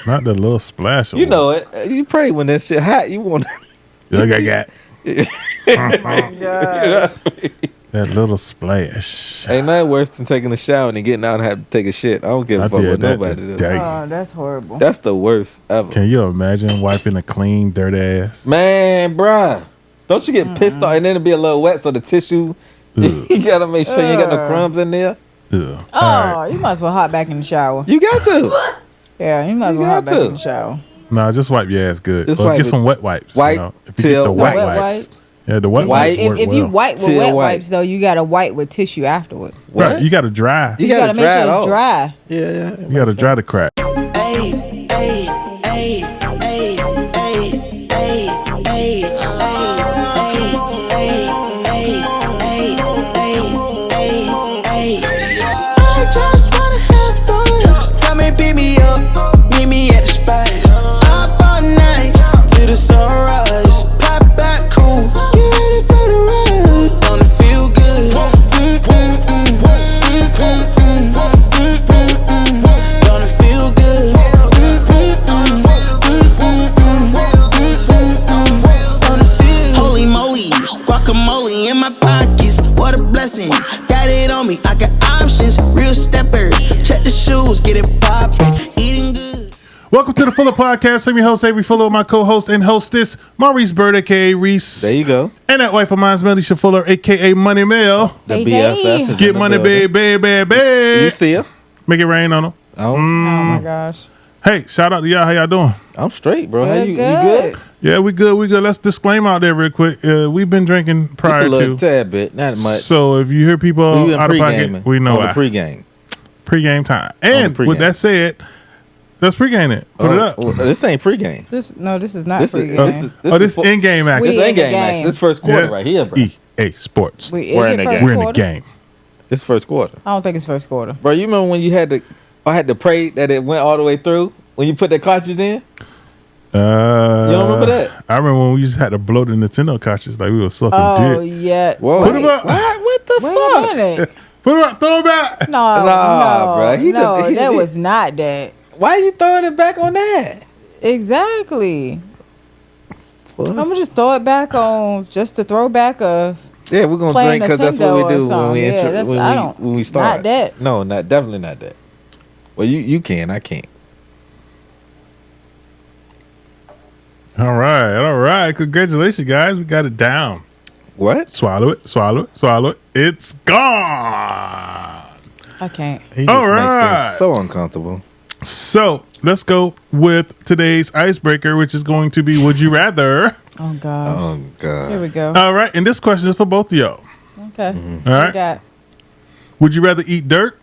Not the little splash. You know it. You pray when that shit hot. You want. Look, I got Oh my God. that little splash. Ain't nothing worse than taking a shower and then getting out and having to take a shit. I don't give a fuck what nobody does. Oh, that's horrible. That's the worst ever. Can you imagine wiping a clean, dirty ass? Man, bruh. Don't you get pissed off and then it'll be a little wet so the tissue, you gotta make sure you ain't got no crumbs in there. Ugh. Oh, you might as well hop back in the shower. You got to. Yeah, you might as well hop back in the shower. Nah, just wipe your ass good. Just Or wipe get it. some wet wipes. Wipe you know? If you till get the wet wet wipes. Yeah, the wet wipes work If you well. wipe with Till wet white. wipes, though, you got to wipe with tissue afterwards. Right, you got to dry. You You got gotta to make dry sure it it's off. dry. Yeah. You got to dry the crack. I just wanna have fun. Come and pick me up, meet me at the spot. Up all night till the sunrise. Pop back cool, get ready for the ride. Gonna feel good. Gonna feel good. Gonna feel. Holy moly, guacamole in my pockets. What a blessing. Got it on me, I got options, real stepper. Check the shoes, get it poppin', eating good. Welcome to the Fuller Podcast. I'm your host, Avery Fuller, with my co-host and hostess, Maurice Bird, a.k.a. Reese. There you go. And that wife of mine's Melisha Fuller, a.k.a. Money Mail. The Hey, BFF hey. is in Get the money, building. baby. You see her? Make it rain on them. Oh, Oh my gosh. Hey, shout out to y'all. How y'all doing? I'm straight, bro. How Good, you good? Yeah, we good. Let's disclaim out there real quick. We've been drinking Just prior a little to. tad bit, not much. So if you hear people We been out of pre-gaming. pocket, we know on the why. pregame. Pre-game time. And pregame. with that said, let's pre-game it. Put it up. Well, this ain't pregame. This is not This is pregame. This full- in-game action. This We ain't in the game action. game. This first quarter Yeah. right here, bro. EA Sports. Wait, is We're it in the first game. We're in the quarter? game. This first quarter, I don't think it's first quarter. bro. You remember when you had to pray that it went all the way through when you put that cartridge in? You don't remember that? I remember when we just had to blow the Nintendo cartridge like we were sucking Oh, dick. yeah. Whoa. Put 'em up. What the Wait fuck? a minute. Put it up. Throw it back. No, Nah, bruh. He no, done- that was not that. Why are you throwing it back on that? Exactly. Well, I'm gonna just throw it back on just the throwback of yeah, we're gonna playing drink because that's what Nintendo we or do when something. we Yeah, intro, that's- when, I we, don't- when we start. not that. No, definitely not that. Well, you can, I can't. All right. Congratulations, guys. We got it down. What? Swallow it. It's gone. I can't. He just All makes right. things so uncomfortable. So let's go with today's icebreaker, which is going to be Would You Rather? Oh gosh. Oh Here God. we go. All right. And this question is for both of y'all. Okay. All What right. you got? Would you rather eat dirt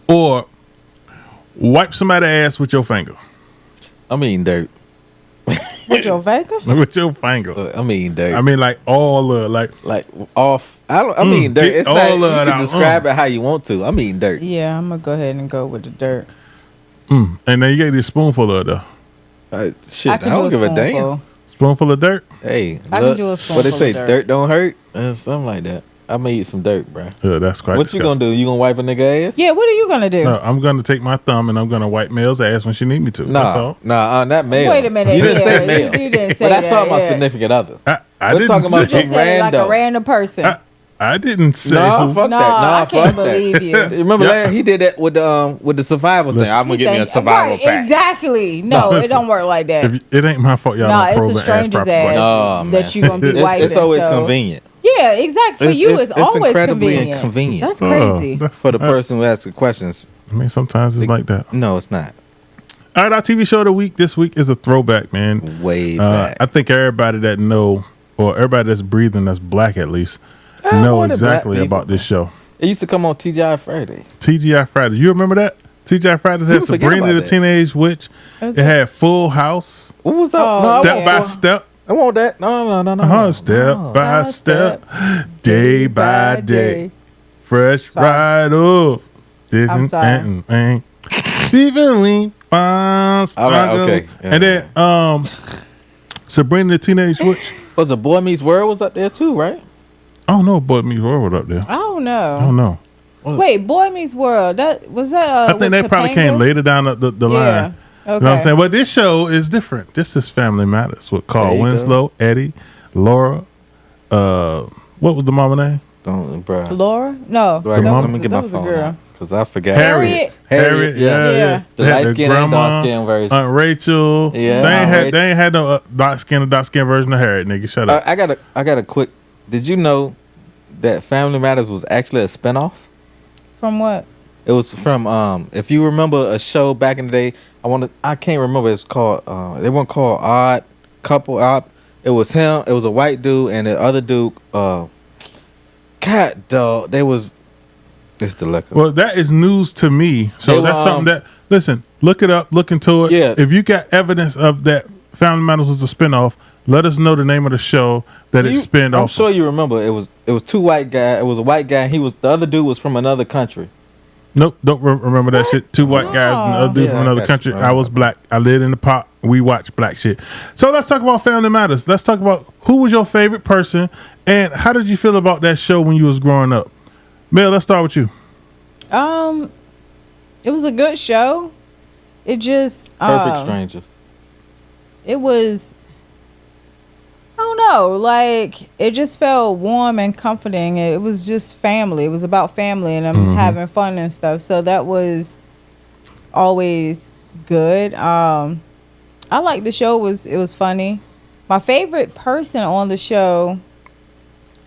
or wipe somebody's ass with your finger? I'm eating dirt. With your finger? With your finger. I'm eating dirt. I mean, like all like like off. I'm eating dirt. get It's all not. of You it can out. describe it how you want to. I'm eating dirt. Yeah, I'm gonna go ahead and go with the dirt. and then you get this spoonful of the Shit, I can don't do give a damn. spoonful. spoonful of dirt. Hey, I can do a what spoonful they of say? dirt. Dirt don't hurt. Something like that. I'm gonna eat some dirt, bro. Yeah, that's quite. What you gonna do? You gonna wipe a nigga ass? Yeah, what are you gonna do? No, I'm gonna take my thumb and I'm gonna wipe Mel's ass when she need me to. That's all. Not male. Wait a minute. You didn't yeah, say male. You didn't say But I that. talking about yeah. significant other. I We're didn't talking about say. You just said it like a Rando. random person. I didn't say. No, who. fuck No, that. No, I fuck can't that. believe you. Remember Yeah. he did that with the survival thing. I'm gonna get me a survival right, pack. Exactly. No, it don't work like that. It ain't my fault. Y'all No, don't it's probe a and stranger's proper ass questions. No, man. that you gonna be wiping. It's always so- convenient. Yeah, exactly. For you, it's always incredibly convenient. inconvenient. That's crazy. That's- For the person who asks the questions. I mean, sometimes it's like that. No, it's not. All right, our TV show of the week this week is a throwback, man. Way back. I think everybody that know, or everybody that's breathing, that's black at least, know more than exactly black people. about this show. It used to come on TGI Friday. TGI Fridays. You remember that? TGI Fridays had People forget Sabrina about the that. Teenage Witch. It had Full House, What was that? Oh, No, I Step want by Full- Step. I want that. No. Step by step, day by day, fresh Sorry. right off. I'm sorry. Even we find All right, struggle. okay. Yeah. And then Sabrina the Teenage Witch. Was a Boy Meets World was up there too, right? I don't know, Boy Meets World up there. I don't know. I don't know. Wait, Boy Meets World. That was that. I think they probably came later down the line. Okay. You know what I'm saying? But this show is different. This is Family Matters with Carl Winslow, Eddie, Laura. What was the mama name? Laura? No. Let me get my phone out because I forgot. Harriet. Yeah. The light skin and dark skin version. Aunt Rachel. Yeah. They ain't had no dark skin version of Harriet. Nigga, shut up. I got a quick. Did you know that Family Matters was actually a spinoff? From what? It was from if you remember a show back in the day. I can't remember. It's called. They weren't called Odd Couple. It was him. It was a white dude and the other dude. Cat dog. They was. It's the liquor. Well, that is news to me. So that's something that. Listen, look it up. Look into it. Yeah. If you got evidence of that, Family Matters was a spinoff. Let us know the name of the show that it spinned off. I'm sure you remember. It was two white guys. It was a white guy. The other dude was from another country. Nope, don't remember that shit. Two white guys and the other dude from another country. I was black. I lived in the pot. We watched black shit. So let's talk about Family Matters. Let's talk about who was your favorite person and how did you feel about that show when you was growing up? Mel, let's start with you. It was a good show. It just Perfect Strangers. It was. I don't know, like it just felt warm and comforting. It was just family. It was about family and them having fun and stuff. So that was always good. I liked the show. It was funny. My favorite person on the show,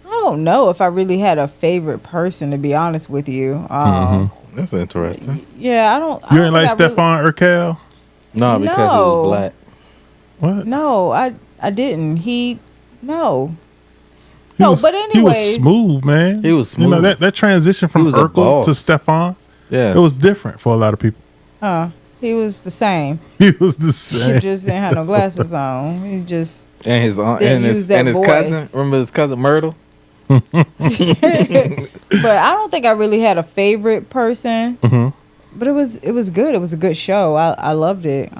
I don't know if I really had a favorite person, to be honest with you. That's interesting. Yeah, I don't. You ain't like Stefan Urkel? No, because he was black. What? No, I didn't. No. So, but anyways, he was smooth, man. He was smooth. You know that transition from Urkel to Stefan. Yeah, it was different for a lot of people. He was the same. He was the same. He just didn't have no glasses on. He just and his cousin. Remember his cousin Myrtle? But I don't think I really had a favorite person. But it was good. It was a good show. I loved it.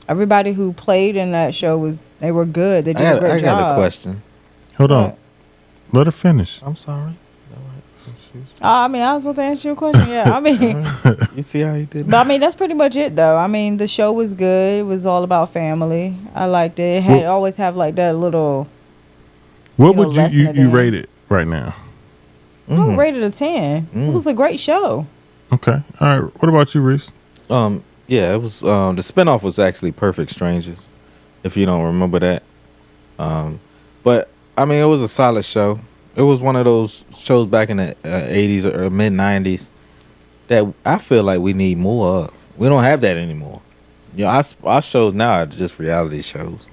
Everybody who played in that show they were good. They did a great job. I got a question. Hold on. Let her finish. I'm sorry. I was going to answer your question. Yeah, you see how you did. But that's pretty much it, though. The show was good. It was all about family. I liked it. It had always have like that little. What would you rate it right now? I would rate it a 10. It was a great show. Okay. All right. What about you, Reese? Yeah, it was the spinoff was actually Perfect Strangers, if you don't remember that. But it was a solid show. It was one of those shows back in the 80s or mid 90s that I feel like we need more of. We don't have that anymore. Our shows now are just reality shows.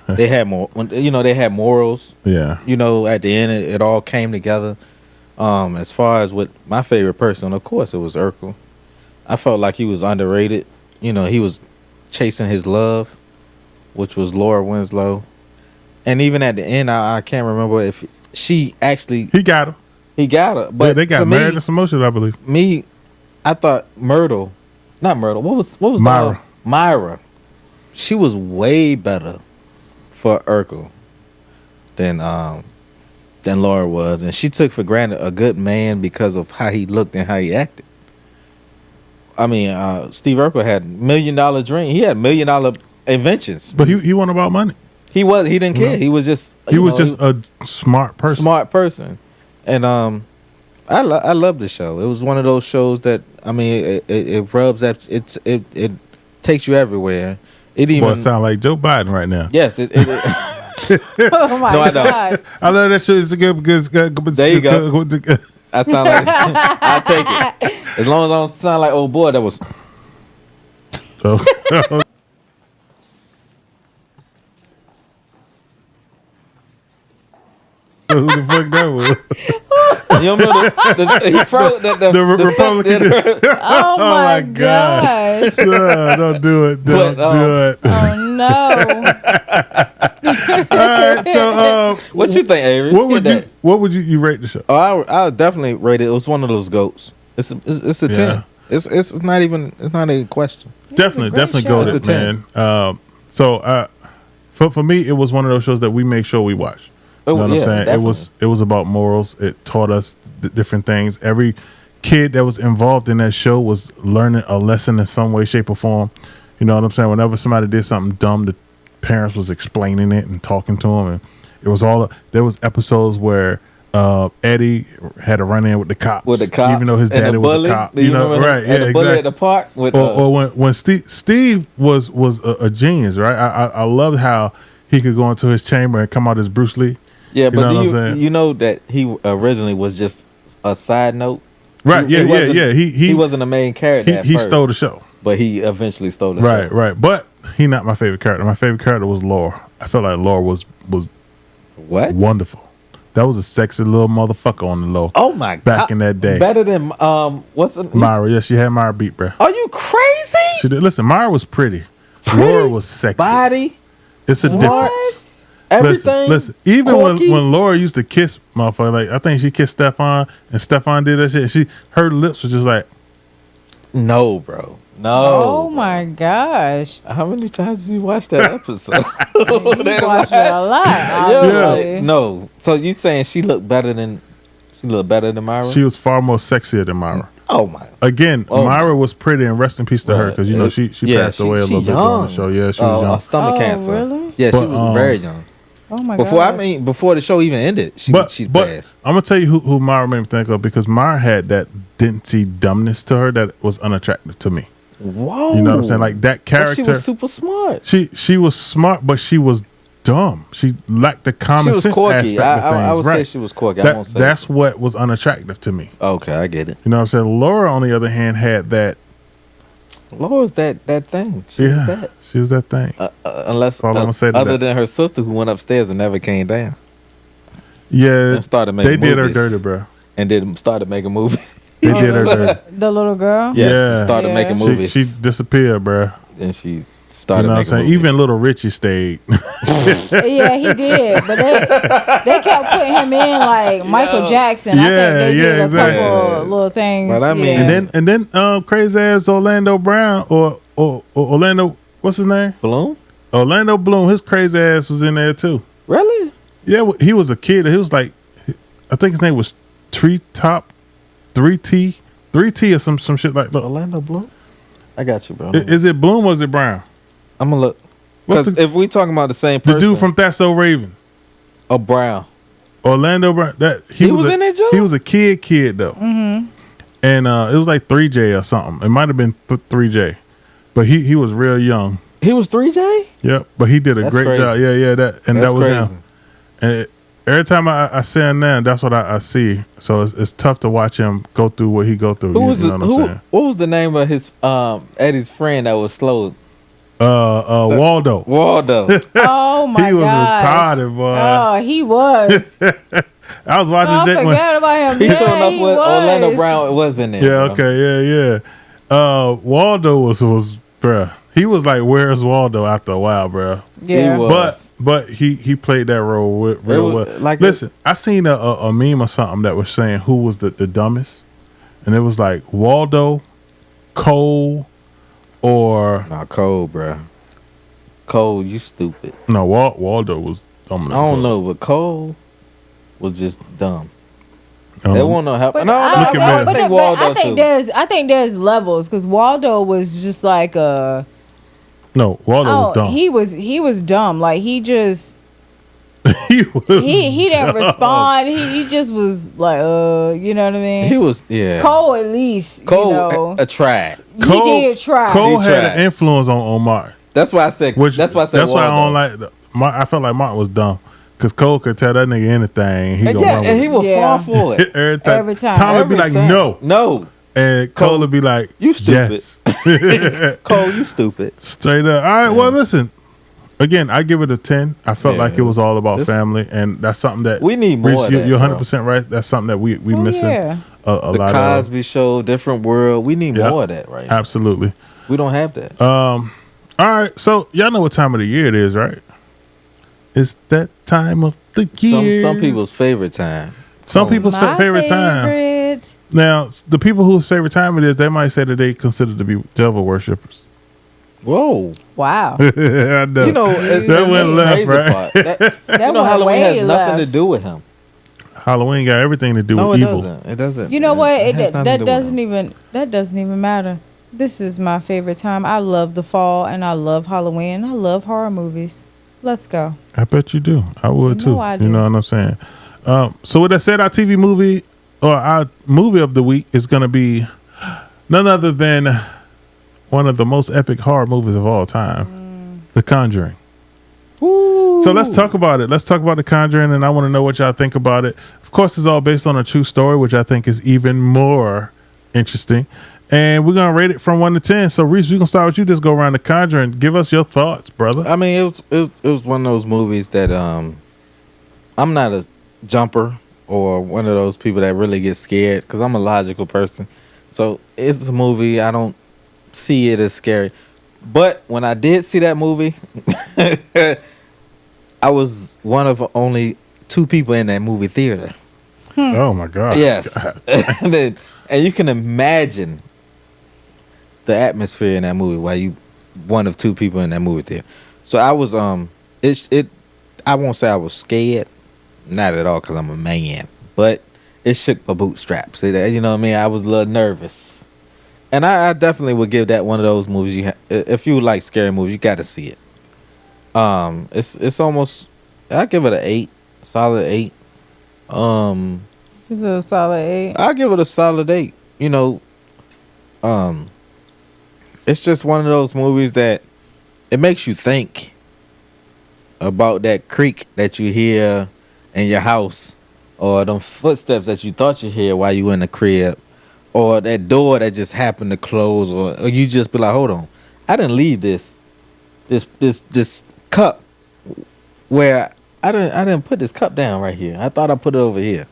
They had more, they had morals. Yeah. At the end it all came together. As far as what my favorite person, of course, it was Urkel. I felt like he was underrated. He was chasing his love, which was Laura Winslow. And even at the end, I can't remember if she actually... He got her. But they got married in some motion, I believe. I thought Myrtle. Not Myrtle. What was Myra. Myra. She was way better for Urkel than Laura was. And she took for granted a good man because of how he looked and how he acted. Steve Urkel had $1 million dream. He had $1 million inventions. But he wasn't about money. He didn't care. He was just a smart person. And I love the show. It was one of those shows that it rubs at it takes you everywhere. It even sound like Joe Biden right now. Yes, it Oh my gosh. I love that shit. It's a good because there you go. I sound like I take it. As long as I don't sound like old boy, that was who the fuck that was? You remember he froze the Republican. Oh my gosh. Don't do it. Don't do it. Oh no. All right. So, what you think, Avery? What would you rate the show? Oh, I would definitely rate it. It was one of those goats. It's a 10. It's not even a question. Definitely go with it, man. For me, it was one of those shows that we make sure we watch. You know what I'm saying? Definitely. It was about morals. It taught us different things. Every kid that was involved in that show was learning a lesson in some way, shape, or form. You know what I'm saying? Whenever somebody did something dumb, the parents was explaining it and talking to them, and it was all. There was episodes where Eddie had a run-in with the cops, even though his daddy was a cop. You know, right? Yeah, the bully at the park. Or when Steve was a genius, right? I loved how he could go into his chamber and come out as Bruce Lee. Yeah, but you know that he originally was just a side note, right? Yeah. He wasn't a main character. He stole the show, but he eventually stole the show. Right. But he not my favorite character. My favorite character was Laura. I felt like Laura was what wonderful. That was a sexy little motherfucker on the low. Oh my god! Back in that day, better than Myra. Yeah, she had Myra beat, bro. Are you crazy? She did. Listen, Myra was pretty. Laura was sexy. Body. It's a difference. Everything. Listen. Even when Laura used to kiss motherfucker, like I think she kissed Stefan, and Stefan did that shit. Her lips was just like, no, bro. No. Oh my gosh! How many times did you watch that episode? You watched it a lot. Obviously. No. So you saying she looked better than Myra? She was far more sexier than Myra. Oh my! Again, Myra was pretty, and rest in peace to her, because you know she passed away a little bit during the show. Yeah, she was young. Stomach cancer. Really? Yeah, she was very young. Oh my god! Before the show even ended, she passed. I'm gonna tell you who Myra made me think of, because Myra had that dinty dumbness to her that was unattractive to me. Whoa! You know what I'm saying? Like that character. But she was super smart. She was smart, but she was dumb. She lacked the common sense quirky. aspect of things. I would say she was quirky. That's what was unattractive to me. Okay, I get it. You know what I'm saying? Laura, on the other hand, had that. Laura's that thing. She was that thing. Unless all I'm gonna say other than her sister, who went upstairs and never came down. Yeah, and started making they movies. did her dirty, bro. And then started making movies. They did her dirty. The little girl. Yeah, she started making movies. She disappeared, bro. And she started making movies. Even Little Richie stayed. Yeah, he did, but they kept putting him in like Michael Jackson. I think they did a couple little things. But I mean, and then crazy ass Orlando Brown or Orlando, what's his name? Bloom. Orlando Bloom. His crazy ass was in there too. Really? Yeah, he was a kid. He was like, I think his name was Treetop, 3T or some shit like that. Orlando Bloom. I got you, bro. Is it Bloom or is it Brown? I'm gonna look. Because if we talking about the same person, the dude from That's So Raven. Oh, Brown. Orlando Brown. He was in it, Joe? He was a kid though. Mm-hmm. And it was like 3J or something. It might have been 3J, but he was real young. He was 3J. Yep, but he did a great job. Yeah, that was crazy. him. And every time I see him now, that's what I see. So it's tough to watch him go through what he go through. What was the name of his Eddie's friend that was slow? Waldo. Oh my god. He was retarded, boy. Oh, he was. I was watching I forgot about him. He showing up with Orlando Brown was in there. Yeah, okay, yeah. Waldo was bruh. He was like, where's Waldo after a while, bruh. Yeah. He was. But he played that role real well. Listen, I seen a meme or something that was saying who was the dumbest, and it was like Waldo, Cole, or Cole, bruh. Cole, you stupid. No, Waldo was dumb. I don't know, but Cole was just dumb. They won't know how. I think there's levels, because Waldo was just like a. No, Waldo was dumb. He was dumb. Like he just he didn't respond. He just was like you know what I mean? He was Cole at least. Cole tried. He did try. Cole had an influence on Martin. That's why I said. That's why I don't like. I felt like Martin was dumb. Because Cole could tell that nigga anything. He would fall for it. Every time. Tom would be like, no. And Cole would be like, you stupid. Yes. Cole, you stupid. Straight up. All right, well, listen. Again, I give it a 10. I felt like it was all about family. And that's something that we need more of that, you're 100% right. That's something that we missing a lot of. The Cosby Show, Different World. We need more of that, right? Absolutely. We don't have that. All right. So, y'all know what time of the year it is, right? It's that time of the year. Some people's favorite time. Some people's favorite time. Now, the people whose favorite time it is, they might say that they consider to be devil worshippers. Whoa! Wow! I know. You know, that went left, right? You know, Halloween has nothing to do with him. Halloween got everything to do No, with it evil. doesn't. It doesn't. You know what? has nothing to That do with doesn't even matter. This is my favorite time. I love the fall and I love Halloween. I love horror movies. Let's go. I bet you do. I would too. I You do. know what I'm saying? So with that said, our TV movie or our movie of the week is going to be none other than one of the most epic horror movies of all time, The Conjuring. Ooh. So let's talk about it. Let's talk about The Conjuring, and I want to know what y'all think about it. Of course, it's all based on a true story, which I think is even more interesting. And we're going to rate it from 1 to 10. So, Reese, we're going to start with you. Just go around The Conjuring. Give us your thoughts, brother. I mean, it was one of those movies that I'm not a jumper or one of those people that really get scared because I'm a logical person. So it's a movie. I don't see it as scary. But when I did see that movie, I was one of only 2 people in that movie theater. Oh, my gosh. Yes. and you can imagine the atmosphere in that movie while you one of 2 people in that movie theater. So I was I won't say I was scared, not at all, because I'm a man, but it shook my bootstraps. You know what I mean? I was a little nervous, and I definitely would give that one of those movies. If you like scary movies, you got to see it. It's almost, I give it an 8, solid 8. This is a solid 8. I give it a solid 8. You know, it's just one of those movies that it makes you think about that creak that you hear in your house, or them footsteps that you thought you hear while you in the crib, or that door that just happened to close, or you just be like, hold on, I didn't leave this cup where I didn't put this cup down right here. I thought I put it over here.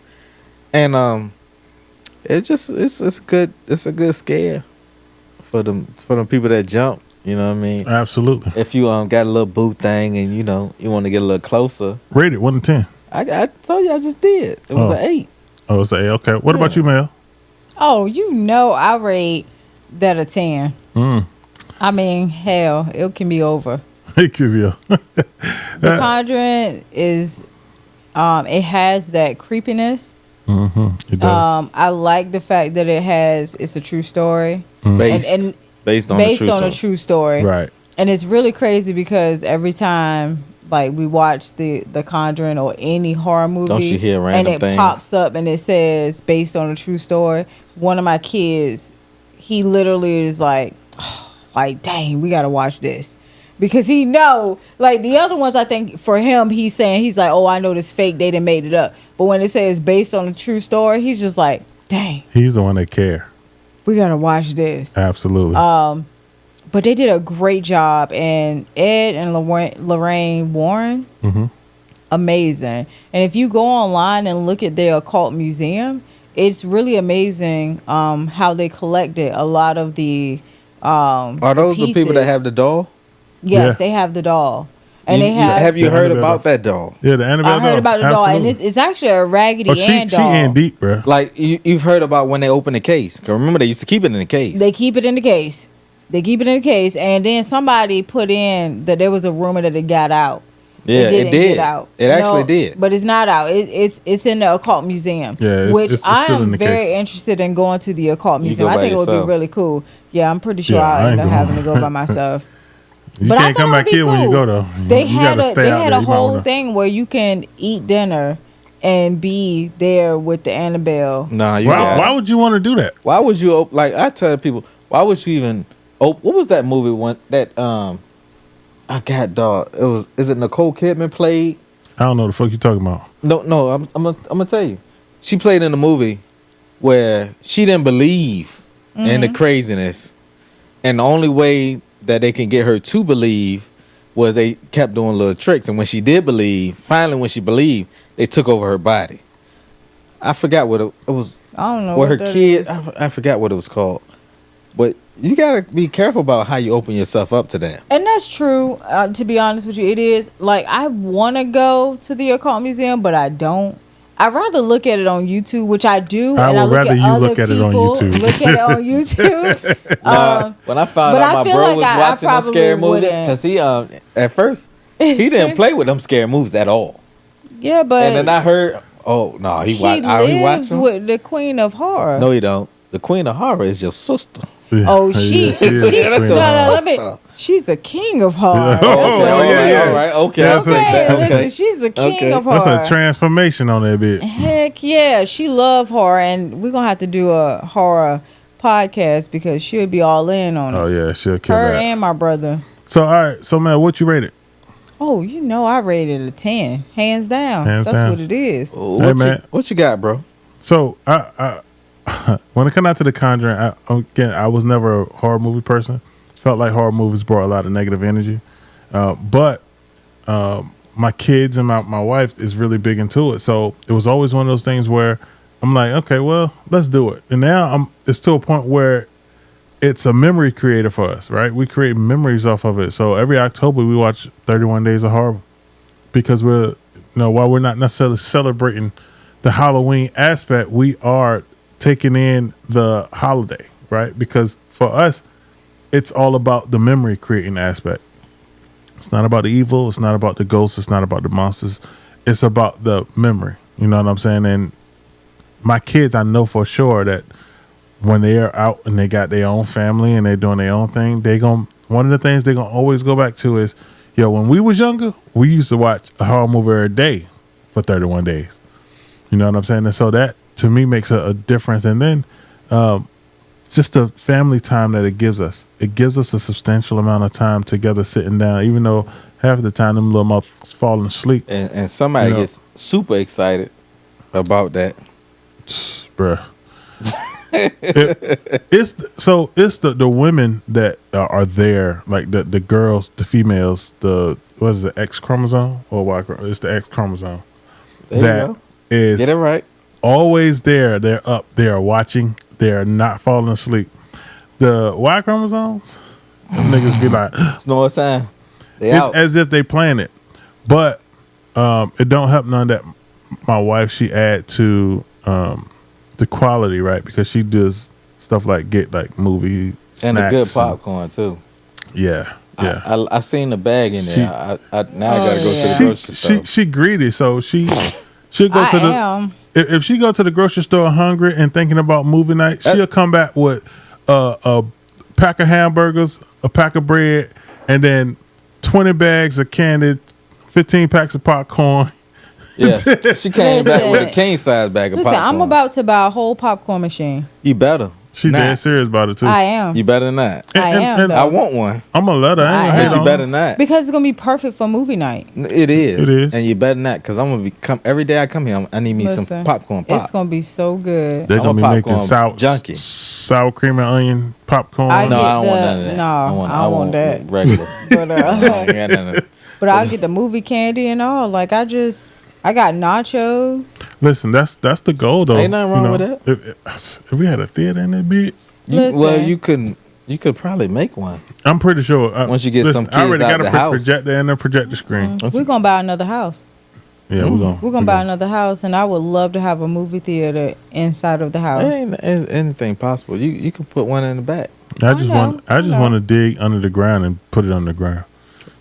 And it's a good scare for them people that jump. You know what I mean? Absolutely. If you got a little boot thing and you want to get a little closer. Rate it 1 to 10. I told you I just did. It was an 8. Oh, it's an 8. Okay. What about you, Mel? Oh, I rate that a 10. I mean, hell, it can be over. It could be. The Conjuring is, it has that creepiness. It does. I like the fact that it's a true story. Based on a true story. Right. And it's really crazy because every time like we watch the Conjuring or any horror movie, don't you hear random and it things? pops up and it says based on a true story. One of my kids, he literally is like dang, we gotta watch this. Because he know, like the other ones, I think for him, he's like, oh, I know this fake. They done made it up. But when it says based on a true story, he's just like, dang. He's the one that care. We gotta watch this. Absolutely. But they did a great job, and Ed and Lorraine Warren, amazing. And if you go online and look at their occult museum, it's really amazing how they collected a lot of the. Are those the people that have the doll? Yes, Yeah. they have the doll. And have you The heard Annabelle about doll. that doll? Yeah, the Annabelle I heard doll. about the doll, and Absolutely. it's actually a Raggedy Ann she doll. in deep, bro. Like you've heard about when they open the case. 'Cause remember they used to keep it in the case. They keep it in the case. And then somebody put in that there was a rumor that it got out. Yeah, didn't it did. get out. It actually did. But it's not out. It's in the occult museum. Yeah, which it's I still in am the very case. interested in going to the occult You museum. go I by think it would be yourself. really cool. Yeah, I'm pretty sure Yeah, I I'll ain't end up going. having to go by myself. You But I can't thought come it would back be here when you cool. go though. They You had gotta a stay they out had there. a You might whole wanna- thing where you can eat dinner and be there with the Annabelle. Nah, you Why, got why would you want to do that? Why would you I tell people, why would you even what was that movie one that I got dog. Is it Nicole Kidman played? I don't know the fuck you talking about. No, I'm gonna tell you. She played in a movie where she didn't believe in the craziness. And the only way that they can get her to believe was they kept doing little tricks. And when she did believe, finally when she believed, they took over her body. I forgot what it was. I don't know Where her what that kid, is. I forgot what it was called. But you gotta be careful about how you open yourself up to that. And that's true. To be honest with you, it is. Like, I want to go to the occult museum, but I don't. I'd rather look at it on YouTube, which I do. I and would rather you look at it on people YouTube. Look at it on YouTube. When I found but out I my feel bro like was I watching them probably scary movies, wouldn't. because he at first he didn't play with them scary movies at all. Yeah, but And then I heard Oh no, he He watch lives him? with the queen of horror. No, he don't. The queen of horror is your sister. Yeah. Oh, she Yeah, is. That's no, your let me. She's the king of horror. Yeah. That's Oh, what it yeah, is. yeah. All right, okay. That's Okay, a- listen, she's the king Okay. of horror. That's a transformation on that bit. Heck yeah, she love horror, and we're gonna have to do a horror podcast because she'll be all in on it. Oh yeah, she'll kill Her that. and my brother. So all right, so man, what you rated? Oh, you know I rated a 10, hands down. Hands That's down. what it is. Hey, man. What you got, bro? So I when it come out to The Conjuring, I was never a horror movie person. Felt like horror movies brought a lot of negative energy, but my kids and my wife is really big into it. So it was always one of those things where I'm like, okay, well, let's do it. And now it's to a point where it's a memory creator for us, right? We create memories off of it. So every October we watch 31 Days of Horror because while we're not necessarily celebrating the Halloween aspect, we are taking in the holiday, right? Because for us, it's all about the memory creating aspect. It's not about the evil. It's not about the ghosts. It's not about the monsters. It's about the memory. You know what I'm saying? And my kids, I know for sure that when they are out and they got their own family and they're doing their own thing, one of the things they're gonna always go back to is, when we was younger, we used to watch a horror movie every day for 31 days. You know what I'm saying? And so that to me makes a difference. And then just the family time that it gives us. It gives us a substantial amount of time together sitting down, even though half the time them little motherfuckers falling asleep. And somebody gets super excited about that. Bruh. It's the women that are there, like the girls, the females, what is it, X chromosome or Y? It's the X chromosome. There That you go. is Get it right. always there. They're up. They are watching. They are not falling asleep. The Y chromosomes, them niggas be like, You know what I'm saying? They it's out. as if they plan it, but it don't help none that my wife, she add to the quality, right? Because she does stuff like get like movie And a good snacks popcorn too. yeah. I seen the bag in there. She- I now I gotta go to the grocery store. She greedy, so she'll go to the. am. If she go to the grocery store hungry and thinking about movie night, she'll come back with a pack of hamburgers, a pack of bread, and then 20 bags of candy, 15 packs of popcorn. Yes, she came back with a Listen. king size bag of Listen, popcorn. I'm about to buy a whole popcorn machine. You better. She not. dead serious about it too. I am. You better not. I am, though. I want one, Oh, I'm gonna let her. I ain't I gonna am. hate but you on better her. not. Because it's gonna be perfect for movie night. It is. It is. And you better not, because I'm gonna be every day I come here. I need me some Listen, popcorn pop. It's gonna be so good. They're I'm gonna a be making popcorn junkie. sour cream and onion popcorn. I No, get I don't want the- none of that. no, I don't want that. Regular. But I ain't got none of that. but I'll get the movie candy and all. Like I got nachos. Listen, that's the goal though. Ain't nothing wrong with that. If we had a theater in that bit, Well, Listen. you could probably make one. I'm pretty sure. Once you get some I already kids out got the a house. projector and a projector screen. We're gonna buy another house. Yeah, We're gonna buy another house, and I would love to have a movie theater inside of the house. Ain't anything possible. You can put one in the back. I just know. want to dig under the ground and put it on the ground.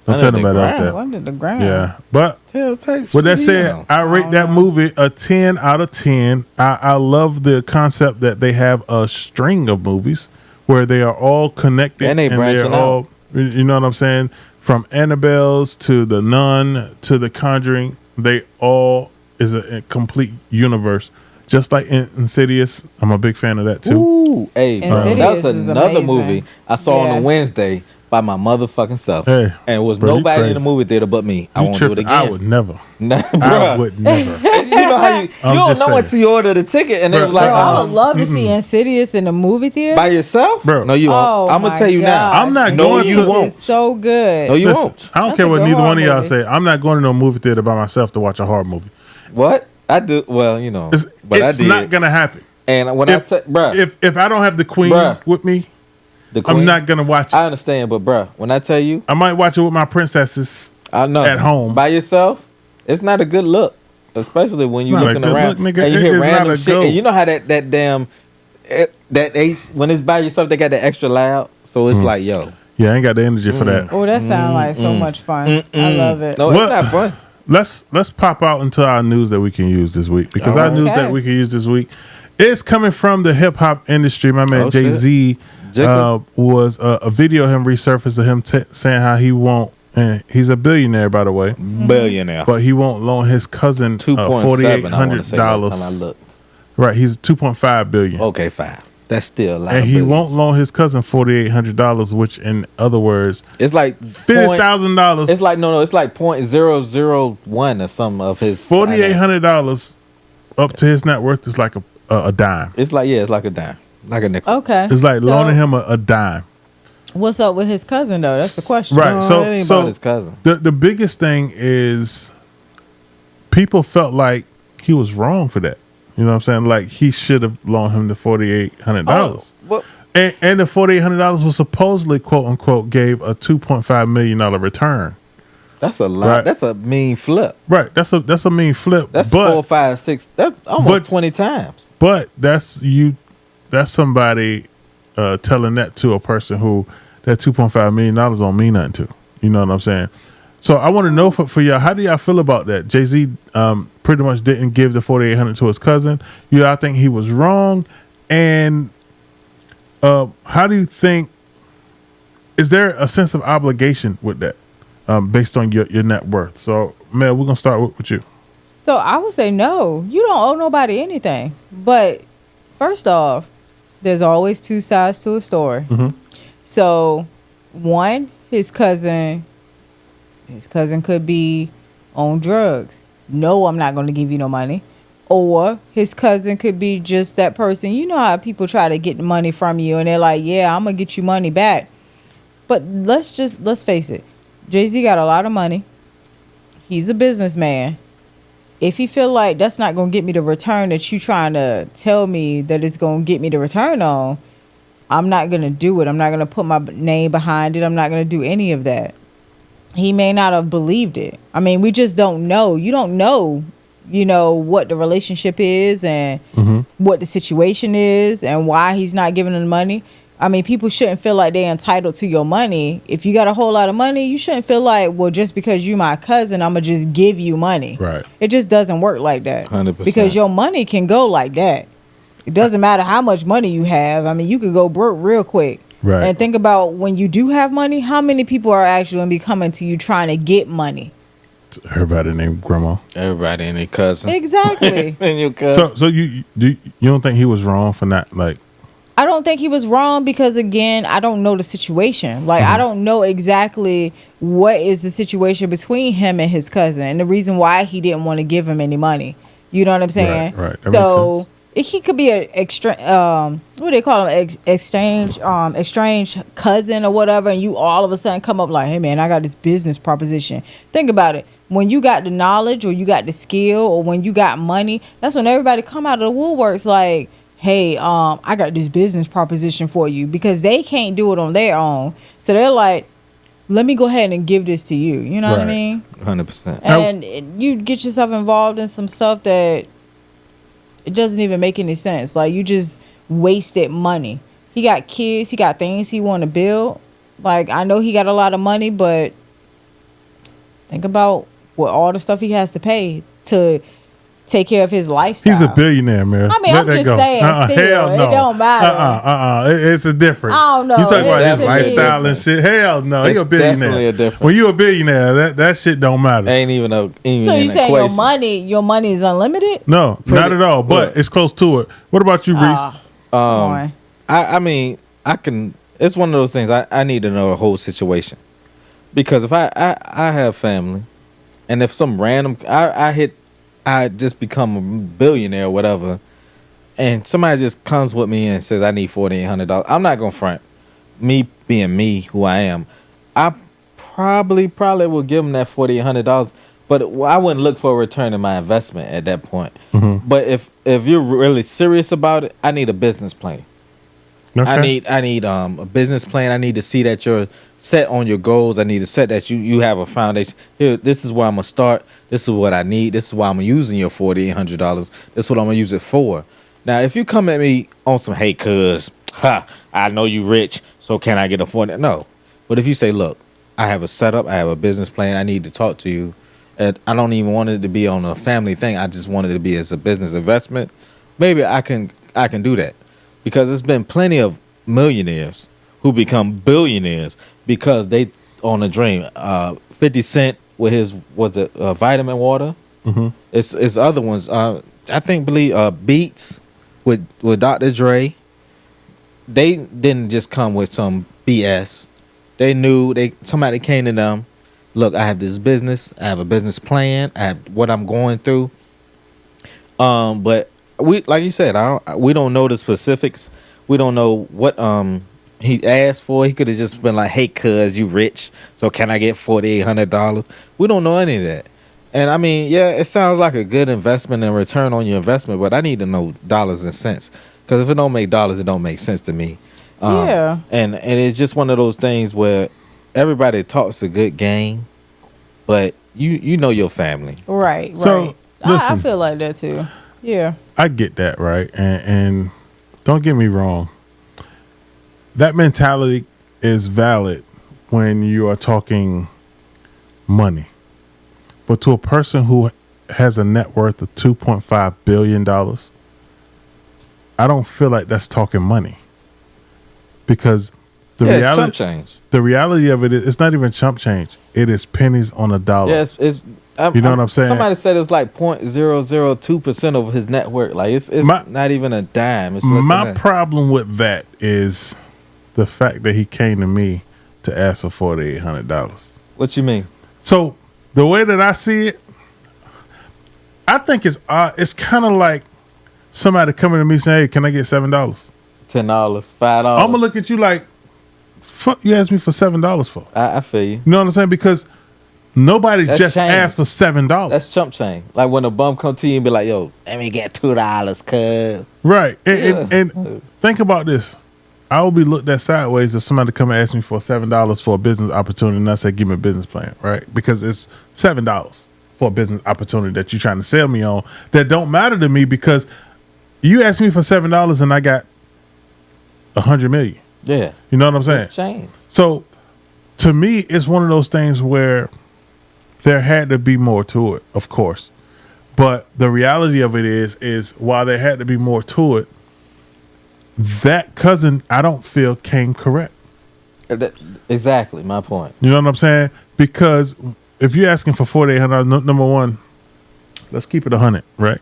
Don't Under tell the nobody else ground? that. Under the ground. Yeah, but Type with that shit, said, I rate that movie a 10 out of 10. I love the concept that they have a string of movies where they are all connected And they branching they're all, you know what I'm saying? From Annabelle's to The Nun to The Conjuring, they all is a complete universe. Just like Insidious, I'm a big fan of that too. Ooh, hey, bro, Insidious that's is another amazing. movie I saw on Yeah. a Wednesday by my motherfucking self. Hey, and it was bro, you nobody in the crazy. movie theater but me. I You won't do it tripping. again. I would never. Nah, I bruh. would never. You know how you I'm don't just know saying. until you order the ticket and it Bruh. was like, Bro, I oh, would love to see Insidious in the movie theater. by yourself, Bro. No, you won't. Oh, I'm gonna my tell you now. gosh. I'm not No, going you to. won't. It's so good. No, you Listen, won't. I don't That's care a what good neither one of horror y'all movie. say. I'm not going to no movie theater by myself to watch a horror movie. What I do? Well, you know, but It's I did. not gonna happen. And when If, bruh, if I don't have the Queen Bruh. with me, the I'm Queen, not gonna watch it. I understand, but bruh, when I tell you, I might watch it with my princesses. I know At home. by yourself, it's not a good look, especially when you're Not a looking good around look, nigga. and you It hear is not random a shit. go. And you know how that damn that they when it's by yourself, they got that extra loud, so it's like, yo, Yeah, I ain't got the energy for that. Oh, that sounds like so much fun. I love it. no, What? it's not fun. let's pop out into our news that we can use this week, because our news that we can use this week is coming from the hip hop industry. My man Jay-Z was a video of him resurfaced of him saying how he won't, and he's a billionaire, by the way, billionaire, but he won't loan his cousin $4,800. Right, he's 2.5 billion. Okay, 5. That's still a lot. And he won't loan his cousin $4,800, which, in other words, it's like $50,000. It's like it's like .001 or something of his $4,800 up to his net worth is like a dime. It's like it's like a dime, like a nickel. Okay, it's like loaning him a dime. What's up with his cousin though? That's the question. Right. No, it ain't about his cousin. The biggest thing is people felt like he was wrong for that. You know what I'm saying? Like he should have loaned him the $4,800. And the $4,800 was supposedly, quote unquote, gave a $2.5 million return. That's a lot. Right. That's a mean flip. Right. That's a mean flip. That's 4, 5, 6. That's almost 20 times. But that's somebody telling that to a person who that $2.5 million don't mean nothing to. You know what I'm saying? So I want to know for y'all, how do y'all feel about that? Jay-Z pretty much didn't give the $4,800 to his cousin. I think he was wrong. And how do you think, is there a sense of obligation with that based on your net worth? So, Mel, we're going to start with you. So I would say no. You don't owe nobody anything. But first off, there's always two sides to a story. Mm-hmm. So, one, his cousin could be on drugs. No, I'm not going to give you no money. Or his cousin could be just that person. You know how people try to get the money from you and they're like, yeah, I'm going to get you money back. But let's face it. Jay-Z got a lot of money. He's a businessman. If he feel like that's not going to get me the return that you trying to tell me that it's going to get me the return on, I'm not going to do it. I'm not going to put my name behind it. I'm not going to do any of that. He may not have believed it. I mean, we just don't know. You don't know, what the relationship is and what the situation is and why he's not giving them money. I mean, people shouldn't feel like they're entitled to your money. If you got a whole lot of money, you shouldn't feel like, well, just because you my cousin, I'm going to just give you money. Right. It just doesn't work like that. 100%. Because your money can go like that. It doesn't matter how much money you have. I mean, you could go broke real quick. Right. And think about when you do have money, how many people are actually going to be coming to you trying to get money? Everybody named grandma. Everybody and their cousin. Exactly. And your cousin. So you don't think he was wrong for not like? I don't think he was wrong because, again, I don't know the situation. Like, I don't know exactly what is the situation between him and his cousin and the reason why he didn't want to give him any money. You know what I'm saying? Right. That so he could be an extra, what do they call him? Exchange cousin or whatever. And you all of a sudden come up like, hey, man, I got this business proposition. Think about it. When you got the knowledge or you got the skill or when you got money, that's when everybody come out of the woodworks like, hey, I got this business proposition for you, because they can't do it on their own. So they're like, let me go ahead and give this to you. You know what I mean? 100%. And you get yourself involved in some stuff that it doesn't even make any sense. Like, you just wasted money. He got kids. He got things he want to build. Like, I know he got a lot of money, but think about what all the stuff he has to pay to take care of his lifestyle. He's a billionaire, man. I mean, I'm just saying, still, it don't matter. It's a difference. I don't know. You talk about his It's lifestyle and shit. Hell no, he's a billionaire. Definitely a difference. When you a billionaire, that shit don't matter. Ain't even So you saying your money is unlimited? No, not at all. But it's close to it. What about you, Reese? I mean, I can. It's one of those things. I need to know the whole situation, because if I have family, and if some random I just become a billionaire or whatever, and somebody just comes with me and says I need $4,800, I'm not gonna front. Me being me, who I am, I probably will give them that $4,800, but I wouldn't look for a return in my investment at that point. Mm-hmm. But if you're really serious about it, I need a business plan. Okay. I need a business plan. I need to see that you're set on your goals. I need to set that you have a foundation. Here, this is where I'm gonna start. This is what I need. This is why I'm using your $4,800. This is what I'm gonna use it for. Now, if you come at me on some, hey, cuz, I know you rich, so can I get a $4,000? No. But if you say, look, I have a setup, I have a business plan, I need to talk to you, and I don't even want it to be on a family thing. I just want it to be as a business investment. Maybe I can do that, because there's been plenty of millionaires who become billionaires because they on a dream. 50 Cent with his vitamin water. Mm-hmm. It's other ones. I believe Beats with Dr. Dre. They didn't just come with some BS. They knew somebody came to them. Look, I have this business. I have a business plan. I have what I'm going through. But we, like you said, we don't know the specifics. We don't know what he asked for. He could have just been like, "Hey, cuz, you rich, so can I get $4,800?" We don't know any of that. And I mean, yeah, it sounds like a good investment and return on your investment, but I need to know dollars and cents, because if it don't make dollars, it don't make sense to me. Yeah. And it's just one of those things where everybody talks a good game, but you know your family. Right. So, listen, I feel like that too. Yeah. I get that, right? And don't get me wrong. That mentality is valid when you are talking money. But to a person who has a net worth of $2.5 billion, I don't feel like that's talking money. Because the it's chump change. The reality of it is, it's not even chump change. It is pennies on a dollar. Yeah, it's you know what I'm saying? Somebody said it's like 0.002% of his net worth. Like it's not even a dime. It's less my than that. problem with that is the fact that he came to me to ask for $4,800. What you mean? So the way that I see it, I think it's kind of like somebody coming to me saying, "Hey, can I get $7?" $10, $5. I'm gonna look at you like, "Fuck, you asked me for $7 for?" I feel you. You know what I'm saying? Because nobody just change. asked for $7. That's chump change. Like when a bum come to you and be like, "Yo, let me get $2, cuz." Right. And think about this. I will be looked at sideways if somebody come and ask me for $7 for a business opportunity, and I say, "Give me a business plan," right? Because it's $7 for a business opportunity that you're trying to sell me on that don't matter to me, because you asked me for $7 and I got 100 million. Yeah. You know what I'm saying? It's change. So to me, it's one of those things where there had to be more to it, of course. But the reality of it is while there had to be more to it, that cousin, I don't feel, came correct. Exactly my point. You know what I'm saying? Because if you're asking for $4,800, number one, let's keep it 100, right?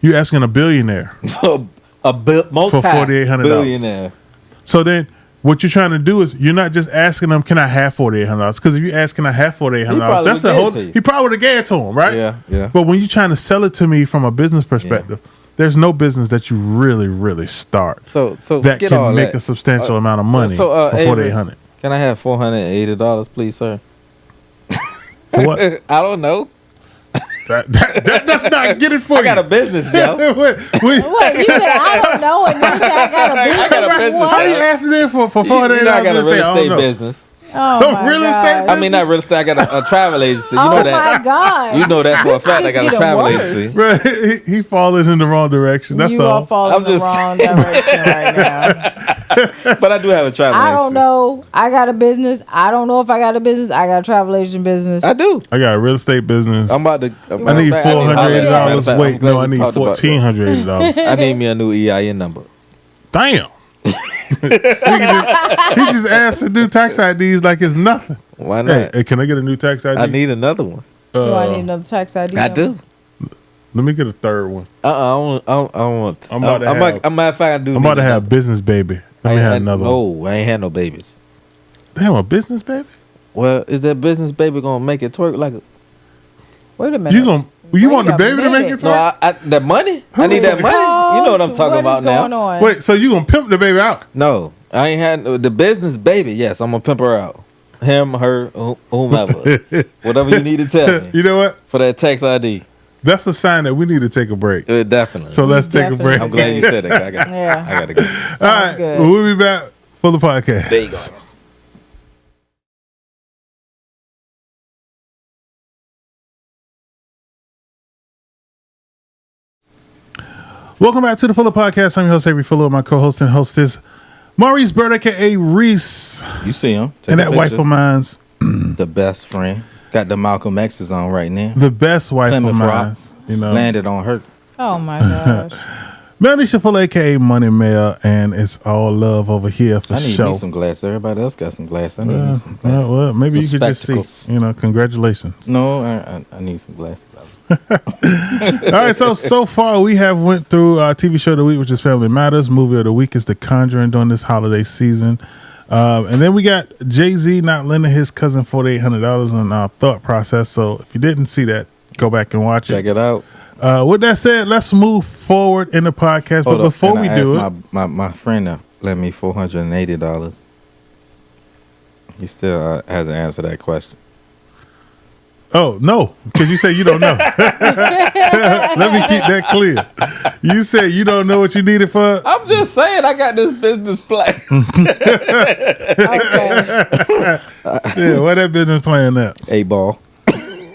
You're asking a billionaire For $4,800 billionaire. So then what you're trying to do is, you're not just asking them, "Can I have $4,800?" Because if you ask, "Can I have $4,800?" that's the whole. He probably would have gave it to him, right? Yeah. But when you're trying to sell it to me from a business perspective, there's no business that you really start. So that get can all make that. a substantial amount of money for $4,800. Can I have $480, please, sir? For what? I don't know. That's not get it for you. I got a business, yo. Wait, you said I don't know, and you said I got a business. I got a business. How you asking there for $4,800? You know I got a real estate business. Oh my Real estate God. I mean, not real estate. I got a travel agency. You know that. Oh my God. You know that for a fact. I got a This is travel getting worse. agency. Right, he falling in the wrong direction. That's you all. are falling I'm in the just wrong direction right now. But I do have a travel I agency. don't know. I got a business. I don't know if I got a business. I got a travel agent business. I do. I got a real estate business. I'm about to. I need $480. Wait, no, I need $1,480. I need me a new EIN number. Damn. he just asked to do tax IDs like it's nothing. Why not? Hey, can I get a new tax ID? I need another one. Do I need another tax ID? I do. Let me get a third one. I don't want. I'm about to have- matter of fact, I do. I'm about to have business baby. Let me have another one. No, I ain't had no babies. Damn, a business baby? Well, is that business baby gonna make it twerk like a? Wait a minute. You want the Wait a baby to make minute. it No, twerk? the money. I need that money. You know what I'm talking about now. On? Wait, so you gonna pimp the baby out? No, I ain't had the business baby. Yes, I'm gonna pimp her out. Him, her, whomever. Whatever you need to tell me You know what? for that tax ID. That's a sign that we need to take a break. Definitely. So let's take a Definitely. break. I'm glad you said that. I gotta go. All right, good. we'll be back for the podcast. There you go. Welcome back to the Fuller Podcast. I'm your host, Avery Fuller, with my co-host and hostess, Maurice Bird, aka Reese, You see him. Take and a that wife picture. of mine's. The best friend. Got the Malcolm X's on right now. The best wife of Plymouth mine. Rock. You know, Landed on her. Oh my gosh. Melanie Shuffle, aka Money Mail, and it's all love over here for I need show. me some glasses. Everybody else got some glasses. I need me some glasses. Well, maybe Some you could just spectacles. see. You know, congratulations. No, I need some glasses. All right, so far we have went through TV show of the week, which is Family Matters. Movie of the week is The Conjuring during this holiday season. And then we got Jay-Z not lending his cousin $4,800 on Thought Process. So if you didn't see that, go back and watch Check it. it out. With that said, let's move forward in the podcast. Hold but up, before and we I do asked it, my friend to lend me $480. He still hasn't answered that question. oh no, because you say you don't know. Let me keep that clear. You said you don't know what you need it for. I'm just saying, I got this business plan. Okay. Yeah, where that business plan at? A ball.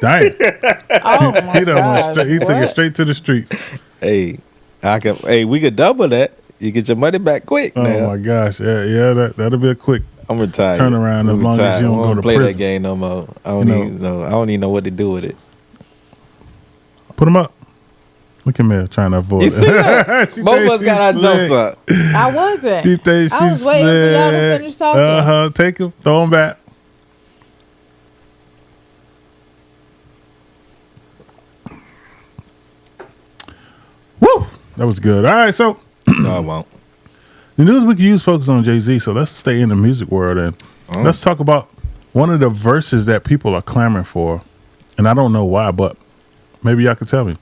Dang, Oh my he done went gosh. straight. He took it What? straight to the streets. Hey, we could double that. You get your money back quick. Oh now. my gosh, yeah, that'll be a quick. I'm retired. Turn around as I'm long as retired. you don't I go won't to play prison. that game no more. I don't even know what to do with it. Put him up. Look at me trying to avoid You it. see that? She Both of thinks us she got our slick. jokes up. I wasn't. She thinks I she's was waiting for y'all to slick. finish talking. Take him, throw him back. Woo! That was good. All right, so No, I won't. the news we can use focus on Jay-Z, so let's stay in the music world and let's talk about one of the verses that people are clamoring for. And I don't know why, but maybe y'all can tell me.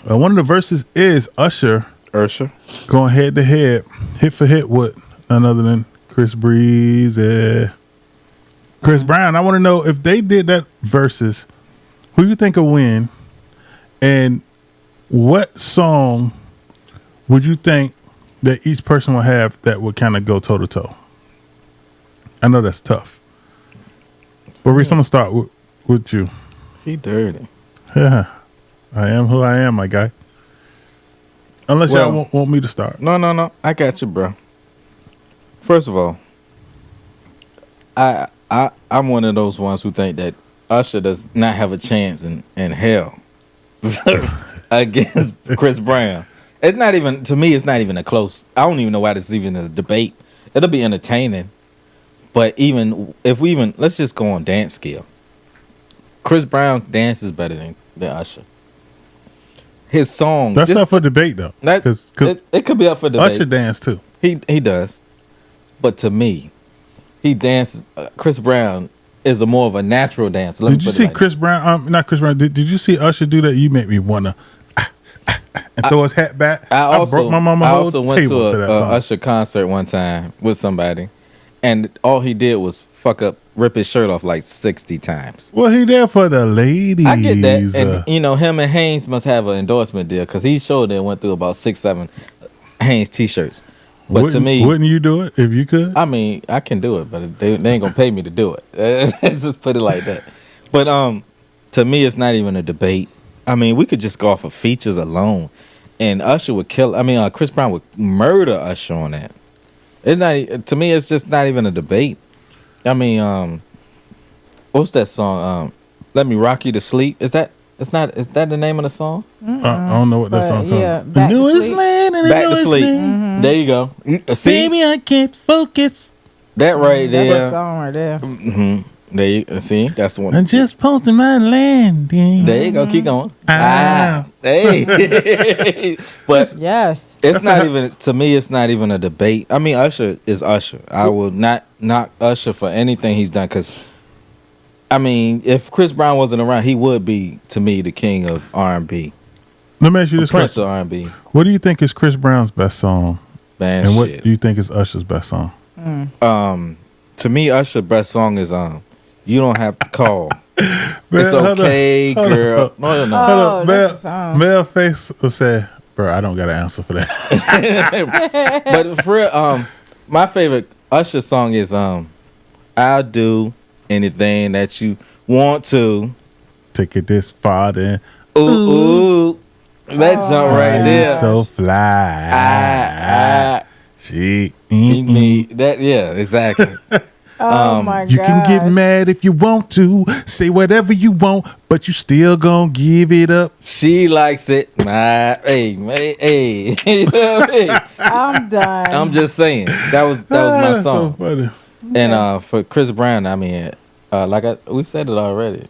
One of the verses is Usher Ursher. going head to head, hit for hit with none other than Chris Breeze, Chris Brown. I want to know if they did that versus, who you think will win, and what song would you think that each person will have that would kind of go toe to toe? I know that's tough. But Reese, I'm gonna start with you. He dirty. Yeah, I am who I am, my guy. Unless y'all want me to start. No. I got you, bro. First of all, I'm one of those ones who think that Usher does not have a chance in hell against Chris Brown. It's not even, to me, it's not even a close. I don't even know why this is even a debate. It'll be entertaining. But let's just go on dance scale. Chris Brown dances better than Usher. His song. That's up for debate though. Because It could be up for debate. Usher dance too. He does. But to me, he dances. Chris Brown is more of a natural dancer. Did you see Chris Brown? Not Chris Brown. Did you see Usher do that? You make me wanna and throw his hat back. I broke my mama whole also went table to that a song. Usher concert one time with somebody, and all he did was rip his shirt off like 60 times. Well, he there for the ladies. I get that, and him and Haynes must have an endorsement deal because he showed that went through about 6-7 Haynes t-shirts. But to me, wouldn't you do it if you could? I mean, I can do it, but they ain't gonna pay me to do it. Just put it like that. But to me, it's not even a debate. I mean, we could just go off of features alone, and Usher would kill. I mean, Chris Brown would murder Usher on that. It's not. To me, it's just not even a debate. I mean, what's that song? "Let Me Rock You to Sleep." Is that the name of the song? I don't know what that But, song yeah, called. Back to Newest Sleep. land and the Back to newest Sleep. land. There you go. See Baby, I can't focus. that right That's a there. song right there. There you see. That's the one. I'm just posting my landing. There you go. Keep going. Ah. Hey. But Yes. it's not even, to me, it's not even a debate. I mean, Usher is Usher. I will not knock Usher for anything he's done because, I mean, if Chris Brown wasn't around, he would be, to me, the king of R&B. Let me ask you this Prince question. of R&B. What do you think is Chris Brown's best song? Man, And what shit. do you think is Usher's best song? To me, Usher's best song is You Don't Have to Call. It's Man, hold okay, on, hold girl. on. No. Hold Oh, up, that's a song. Mel Face will say, bro, I don't got an answer for that. But for real, my favorite Usher song is I'll Do Anything That You Want To. Take it this far, then. Ooh. That jump right Why there. you so fly. Ah, She. me. That, yeah, exactly. Oh my god. You can get mad if you want to, say whatever you want, but you still gonna give it up. She likes it. Hey. You know what I mean? I'm done. I'm just saying. That was my That's song. so funny. And for Chris Brown, I mean, we said it already.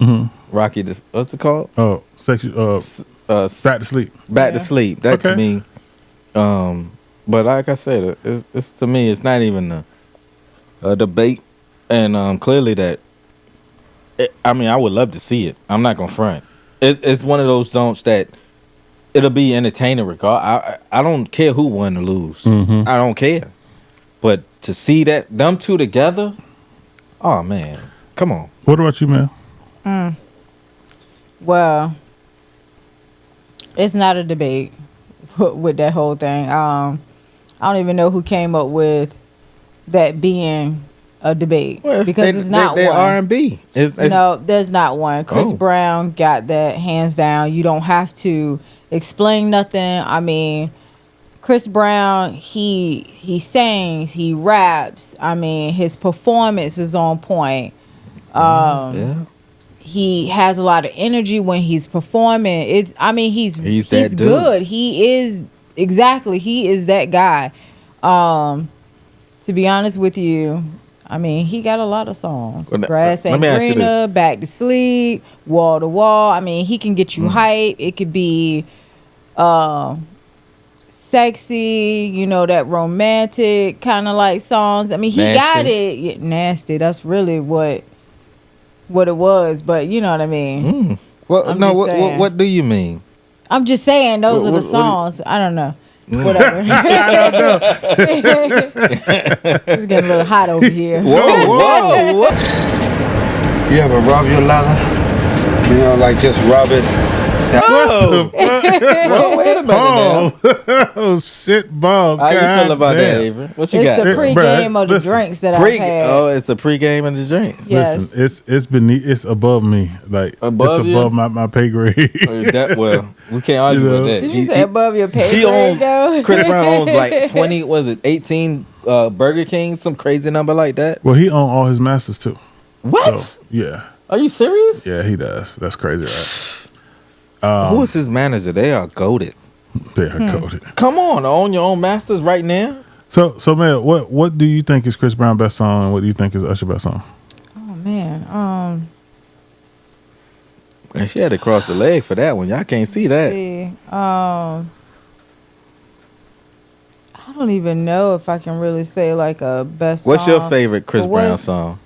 Rocky, what's it called? Oh, sexual. Back to sleep. Back to sleep. That to me. But like I said, it's to me, it's not even a debate, and clearly that. I mean, I would love to see it. I'm not gonna front. It's one of those don'ts that it'll be entertaining. Regard, I don't care who won or lose. I don't care. But to see them two together, oh man, come on. What about you, man? Well, it's not a debate with that whole thing. I don't even know who came up with that being a debate, because it's not one. R&B. No, there's not one. Chris Brown got that hands down. You don't have to explain nothing. I mean, Chris Brown, he sings, he raps. I mean, his performance is on point. He has a lot of energy when he's performing. He's that dude. Good. He is that guy. To be honest with you, I mean, he got a lot of songs. Grass Ain't Greener, Back to Sleep, Wall to Wall. I mean, he can get you hype. It could be sexy, that romantic kind of like songs. I mean, he got it. Yeah, nasty. That's really what it was. But you know what I mean. Well, no. What do you mean? I'm just saying those are the songs. I don't know. Whatever. I don't know. It's getting a little hot over here. Whoa. You ever rub your leather? Like just rub it. Whoa. Well, wait a minute now. Oh, shit balls. How you feel about that, Avery? What you got? It's the pre-game of the drinks that I've had. Oh, it's the pre-game of the drinks. Yes. Listen, it's above me. Like, above it's above my pay grade. We can't argue with that. Did you say above your pay grade, though? Chris Brown owns like 18 Burger King, some crazy number like that. Well, he owns all his masters, too. What? So, yeah. Are you serious? Yeah, he does. That's crazy, right? Who is his manager? They are goated. They are goated. Come on, own your own masters right now. So man, what do you think is Chris Brown's best song, and what do you think is Usher's best song? Oh man, And she had to cross the leg for that one. Y'all can't see that. I don't even know if I can really say like a best. What's song. your favorite Chris Brown song?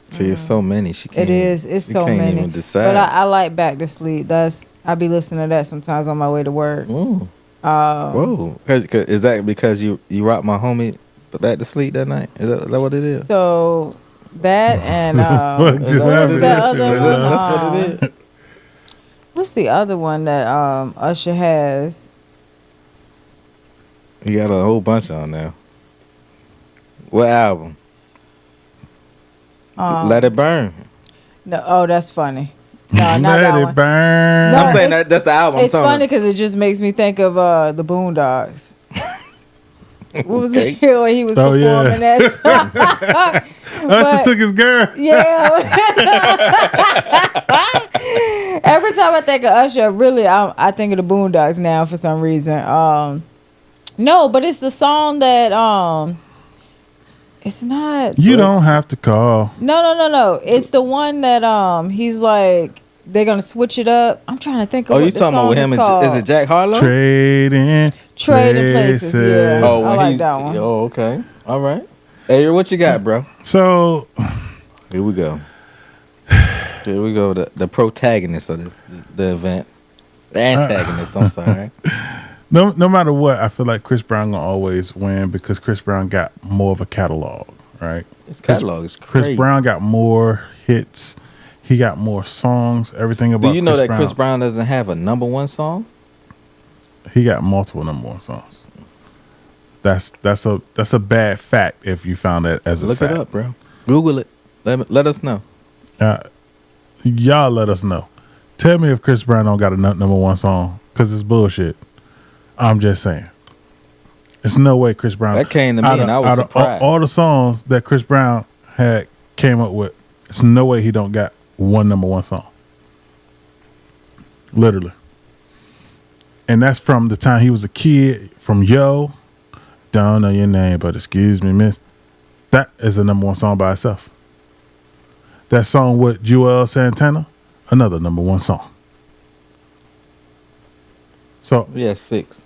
See, it's so many. She can't. It is. It's so can't many. Even decide. But I like Back to Sleep. I be listening to that sometimes on my way to work. Whoa! Is that because you rocked my homie Back to Sleep that night? Is that what it is? So that and What just happened? that other one? That's what it is. What's the other one that Usher has? He got a whole bunch on there. What album? Let It Burn. No, oh, that's funny. No, not Let that it one. burn. No, I'm saying that's the album. It's funny because it just makes me think of the Boondocks. What was it when he was performing that song? Usher took his girl. Yeah. Every time I think of Usher, really, I think of the Boondocks now for some reason. No, but it's the song that it's not. You don't have to call. No. It's the one that he's like they're gonna switch it up. I'm trying to think of. Oh, what you the talking about with song him? is Is it Jack Harlow? Trading places. Yeah. Oh, I like that one. Oh, okay. All right. Hey, what you got, bro? So Here we go. The protagonist of the event. The antagonist. I'm sorry. no matter what, I feel like Chris Brown gonna always win because Chris Brown got more of a catalog, right? His catalog is crazy. Chris Brown got more hits. He got more songs. Everything about. Do you know that Brown, Chris Brown doesn't have a number one song? He got multiple number one songs. That's a bad fact if you found that as a fact. Look it up, bro. Google it. Let us know. Y'all let us know. Tell me if Chris Brown don't got a number one song because it's bullshit. I'm just saying. There's no way Chris Brown. That came to me and I was out surprised. Of all the songs that Chris Brown had came up with, there's no way he don't got one number one song. Literally. And that's from the time he was a kid, from Yo, don't know your name, but excuse me, miss. That is a number one song by itself. That song with Joel Santana, another number one song. So Yeah, 6.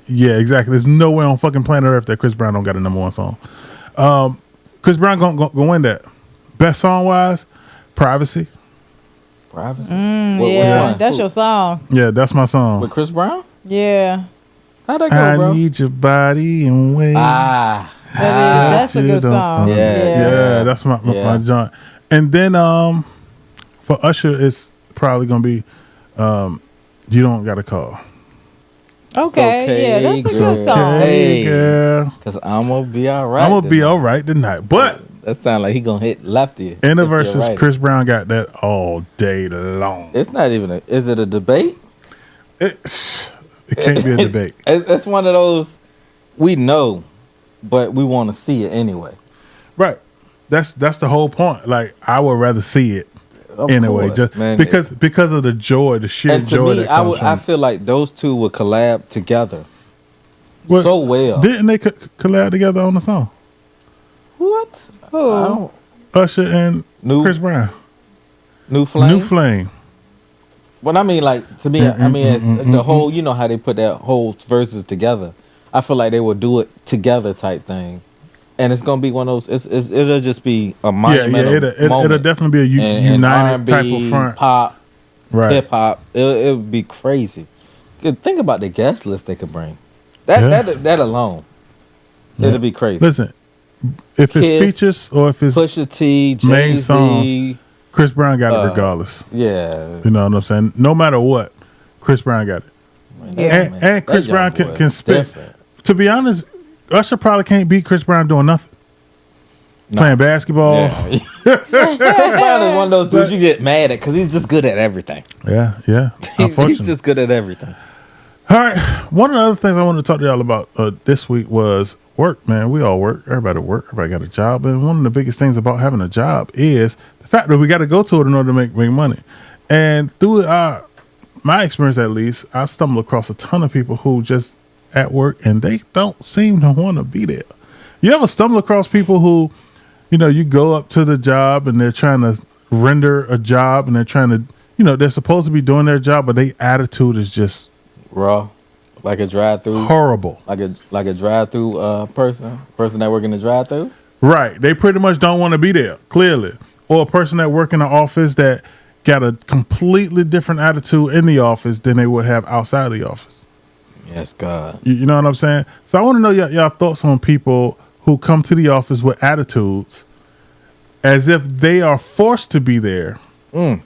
yeah, exactly. There's no way on fucking planet Earth that Chris Brown don't got a number one song. Chris Brown gonna win that. Best song wise, Privacy. Privacy. Yeah, that's your song. Yeah, that's my song. With Chris Brown? Yeah, How'd that go, I bro? need your body and ways. that's a good song. Yeah. That's my Yeah. joint. And then for Usher, it's probably gonna be You Don't Gotta Call. Okay, yeah, that's a girl. good song. Hey. Girl. Cause I'm gonna be all right. I'm gonna be all right tonight. But That sound like he gonna hit lefty. in the if you're verses, right. Chris Brown got that all day long. It's not even is it a debate? It can't be a debate. It's one of those we know, but we want to see it anyway. Right. That's the whole point. Like, I would rather see it Of anyway, course, just man. because of the joy, the sheer And to joy me, that comes I from. feel like those two would collab together Well, so well. Didn't they collab together on the song? What? Who? I don't. Usher and New- Chris Brown. New Flame. New Flame. Well, I mean, like to me, I mean, it's the whole. You know how they put that whole verses together. I feel like they will do it together type thing, and it's gonna be one of those. It'll just be a monumental moment. It'll definitely be a And united type R&B, of front. pop, Right. hip hop. It would be crazy. Think about the guest list they could bring. Yeah. That alone, Yeah. it'll be crazy. Listen, if it's Kiss, features or if it's Pusha T, main Jay-Z, songs, Chris Brown got it regardless. yeah, You know what I'm saying? No matter what, Chris Brown got it. Yeah. And Chris that Brown young boy can is spit. different. To be honest, Usher probably can't beat Chris Brown doing nothing. No. Playing basketball. Yeah. Chris Brown is one of those dudes you get mad at because he's just good at everything. Yeah. He's Unfortunately. just good at everything. All right. One of the other things I wanted to talk to y'all about this week was work, man. We all work. Everybody work. Everybody got a job. And one of the biggest things about having a job is the fact that we got to go to it in order to make money. And through my experience, at least, I stumble across a ton of people who just at work and they don't seem to want to be there. You ever stumble across people who, you know, you go up to the job and they're trying to render a job and they're trying to, you know, they're supposed to be doing their job, but their attitude is just Raw, like a drive-through, horrible. like a drive-through person that work in the drive-through. Right. They pretty much don't want to be there, clearly. Or a person that work in an office that got a completely different attitude in the office than they would have outside the office. Yes, God. You know what I'm saying? So I want to know y'all thoughts on people who come to the office with attitudes as if they are forced to be there. That's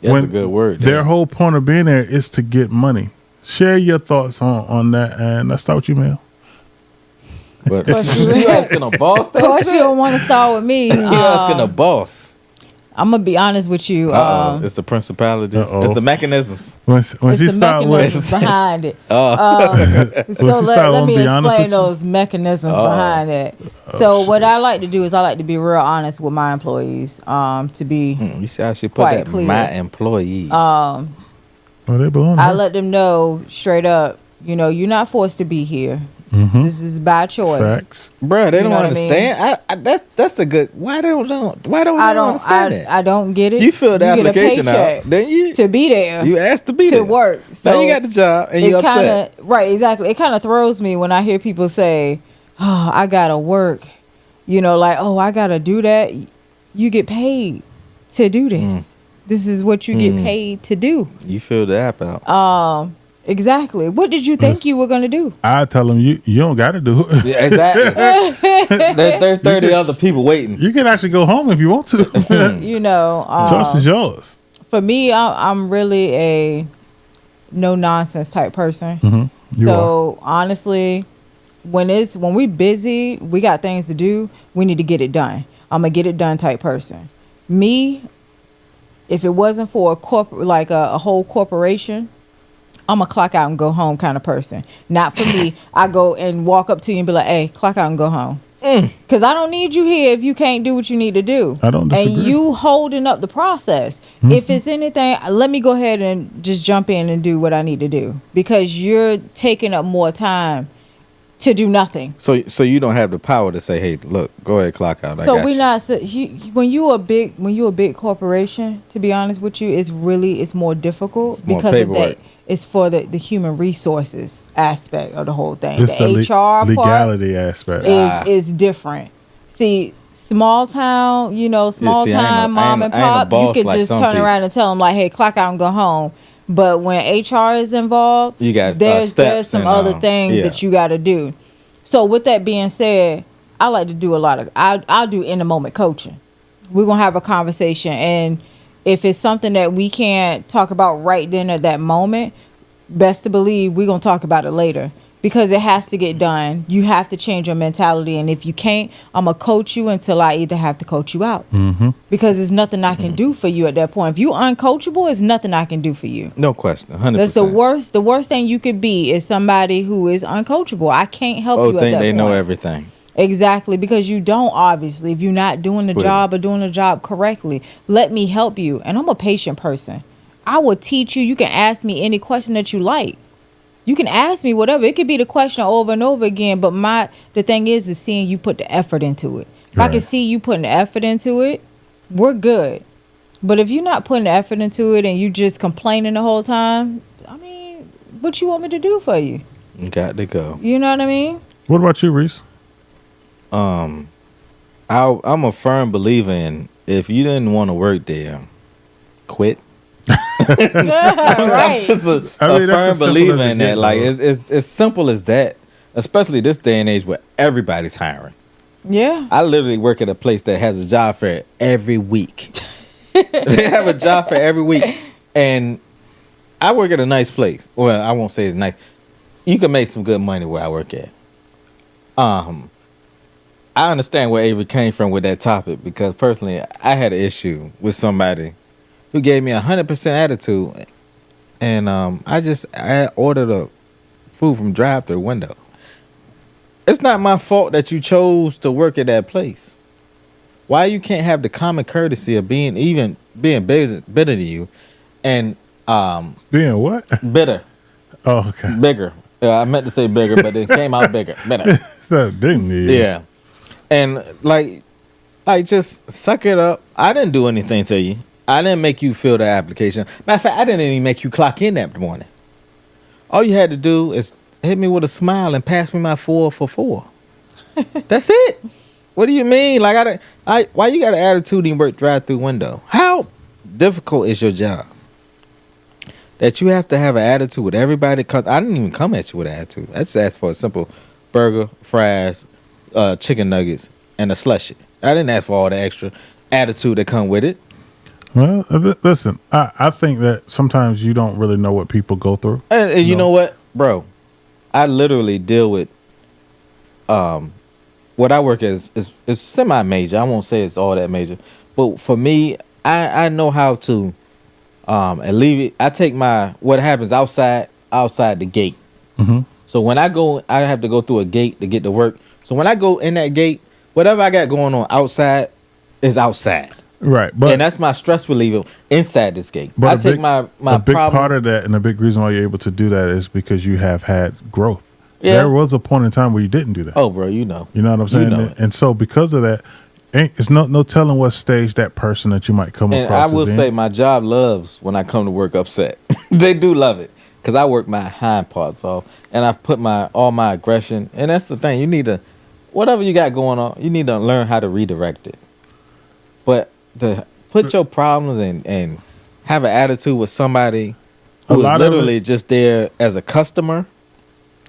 when a good word. Their yeah. whole point of being there is to get money. Share your thoughts on that, and let's start with you, Mel. But you asking a boss? Of course, you don't want to start with me. You asking a boss? I'm gonna be honest with you. It's the principalities. Uh-oh. It's the mechanisms. When It's she the start with, mechanisms behind it. So start let with me be honest with explain you? those mechanisms behind it. So what I like to do is I like to be real honest with my employees. To be You see how she put Quite that? clear. My employees. oh, they belong I there. let them know straight up. You know, you're not forced to be here. Mhm. This is by choice. Facts. Bruh, they you don't know what I mean? understand. That's a good. Why don't I don't. understand that? I don't get it. You fill the get a application paycheck out, then you to be there. asked to be to there. work. So now you got the job and you it upset. kinda right, exactly. It kind of throws me when I hear people say, "Oh, I gotta work," you know, like, "Oh, I gotta do that." You get paid to do this. This is what you get paid to do. You fill the app out. Exactly. What did you think you were gonna do? I tell them you don't got to do it. Yeah, exactly. There's 30 other people waiting. You can actually go home if you want to. You know, Choice is yours. for me, I'm really a no nonsense type person. You So honestly, when we busy, we got things to do. We need to get it done. I'm a get it done type person. Me, if it wasn't for a corporate, like a whole corporation, I'm a clock out and go home kind of person. Not for me. I go and walk up to you and be like, hey, clock out and go home. Because I don't need you here if you can't do what you need to do. I don't disagree. And you holding up the process. If it's anything, let me go ahead and just jump in and do what I need to do. Because you're taking up more time to do nothing. So you don't have the power to say, hey, look, go ahead, clock out. So we're not. When you're a big corporation, to be honest with you, it's more difficult It's more because paperwork. of that. It's for the human resources aspect of the whole thing. It's the HR legality aspect is different. See, small town, small see, I ain't time no- I mom ain't- and I ain't no pop, you boss could like just some turn people. around and tell them like, "Hey, clock out and go home." But when HR is involved, You got there's steps some and, other things yeah. that you got to do. So with that being said, I like to do a lot of I'll do in the moment coaching. We're gonna have a conversation, and if it's something that we can't talk about right then at that moment, best to believe we're gonna talk about it later because it has to get done. You have to change your mentality, and if you can't, I'm gonna coach you until I either have to coach you out because there's nothing I can do for you at that point. If you uncoachable, there's nothing I can do for you. No question, 100%. That's the worst. The worst thing you could be is somebody who is uncoachable. I can't help you at think that they point. know everything. Exactly, because you don't, obviously. If you're not doing the job or doing the job correctly, let me help you. And I'm a patient person. I will teach you. You can ask me any question that you like. You can ask me whatever. It could be the question over and over again, but the thing is seeing you put the effort into it. If I can see you putting the effort into it, we're good. But if you're not putting the effort into it and you just complaining the whole time, I mean, what you want me to do for you? Got to go. You know what I mean? What about you, Reese? I'm a firm believer in if you didn't want to work there, quit. Yeah, right. I'm just a I mean, that's firm as simple believer as it in that. gets, Like though. it's as simple as that. Especially this day and age where everybody's hiring. Yeah. I literally work at a place that has a job fair every week. They have a job fair every week, and I work at a nice place. Well, I won't say it's nice. You can make some good money where I work at. I understand where Avery came from with that topic because personally, I had an issue with somebody who gave me 100% attitude, and I ordered a food from drive-through window. It's not my fault that you chose to work at that place. Why you can't have the common courtesy of being better than you, and Being what? bitter, Oh, okay. bigger. I meant to say bigger, but it came out bigger. Better. It's that big need. Yeah. And like just suck it up. I didn't do anything to you. I didn't make you fill the application. Matter of fact, I didn't even make you clock in that morning. All you had to do is hit me with a smile and pass me my 4 for 4. That's it. What do you mean? Like why you got an attitude and work drive-through window? How difficult is your job? That you have to have an attitude with everybody. Cause I didn't even come at you with an attitude. I just asked for a simple burger, fries, chicken nuggets, and a slushie. I didn't ask for all the extra attitude that come with it. Well, listen, I think that sometimes you don't really know what people go through. And you know what, bro? I literally deal with what I work as is semi-major. I won't say it's all that major, but for me, I know how to alleviate. I take what happens outside the gate. Mm-hmm. So when I go, I have to go through a gate to get to work. So when I go in that gate, whatever I got going on outside is outside. Right, but And that's my stress reliever inside this gate. but I a take big- my a big problem. part of that, and a big reason why you're able to do that is because you have had growth. Yeah. There was a point in time where you didn't do that. Oh, bro, you know. You know what I'm saying? You know it. And so because of that, it's no telling what stage that person that you might come And across I will is say in. my job loves when I come to work upset. They do love it because I work my hind parts off and I've put all my aggression. And that's the thing. You need to, whatever you got going on, you need to learn how to redirect it. But to put your problems and have an attitude with somebody A who is lot of literally just there as a customer,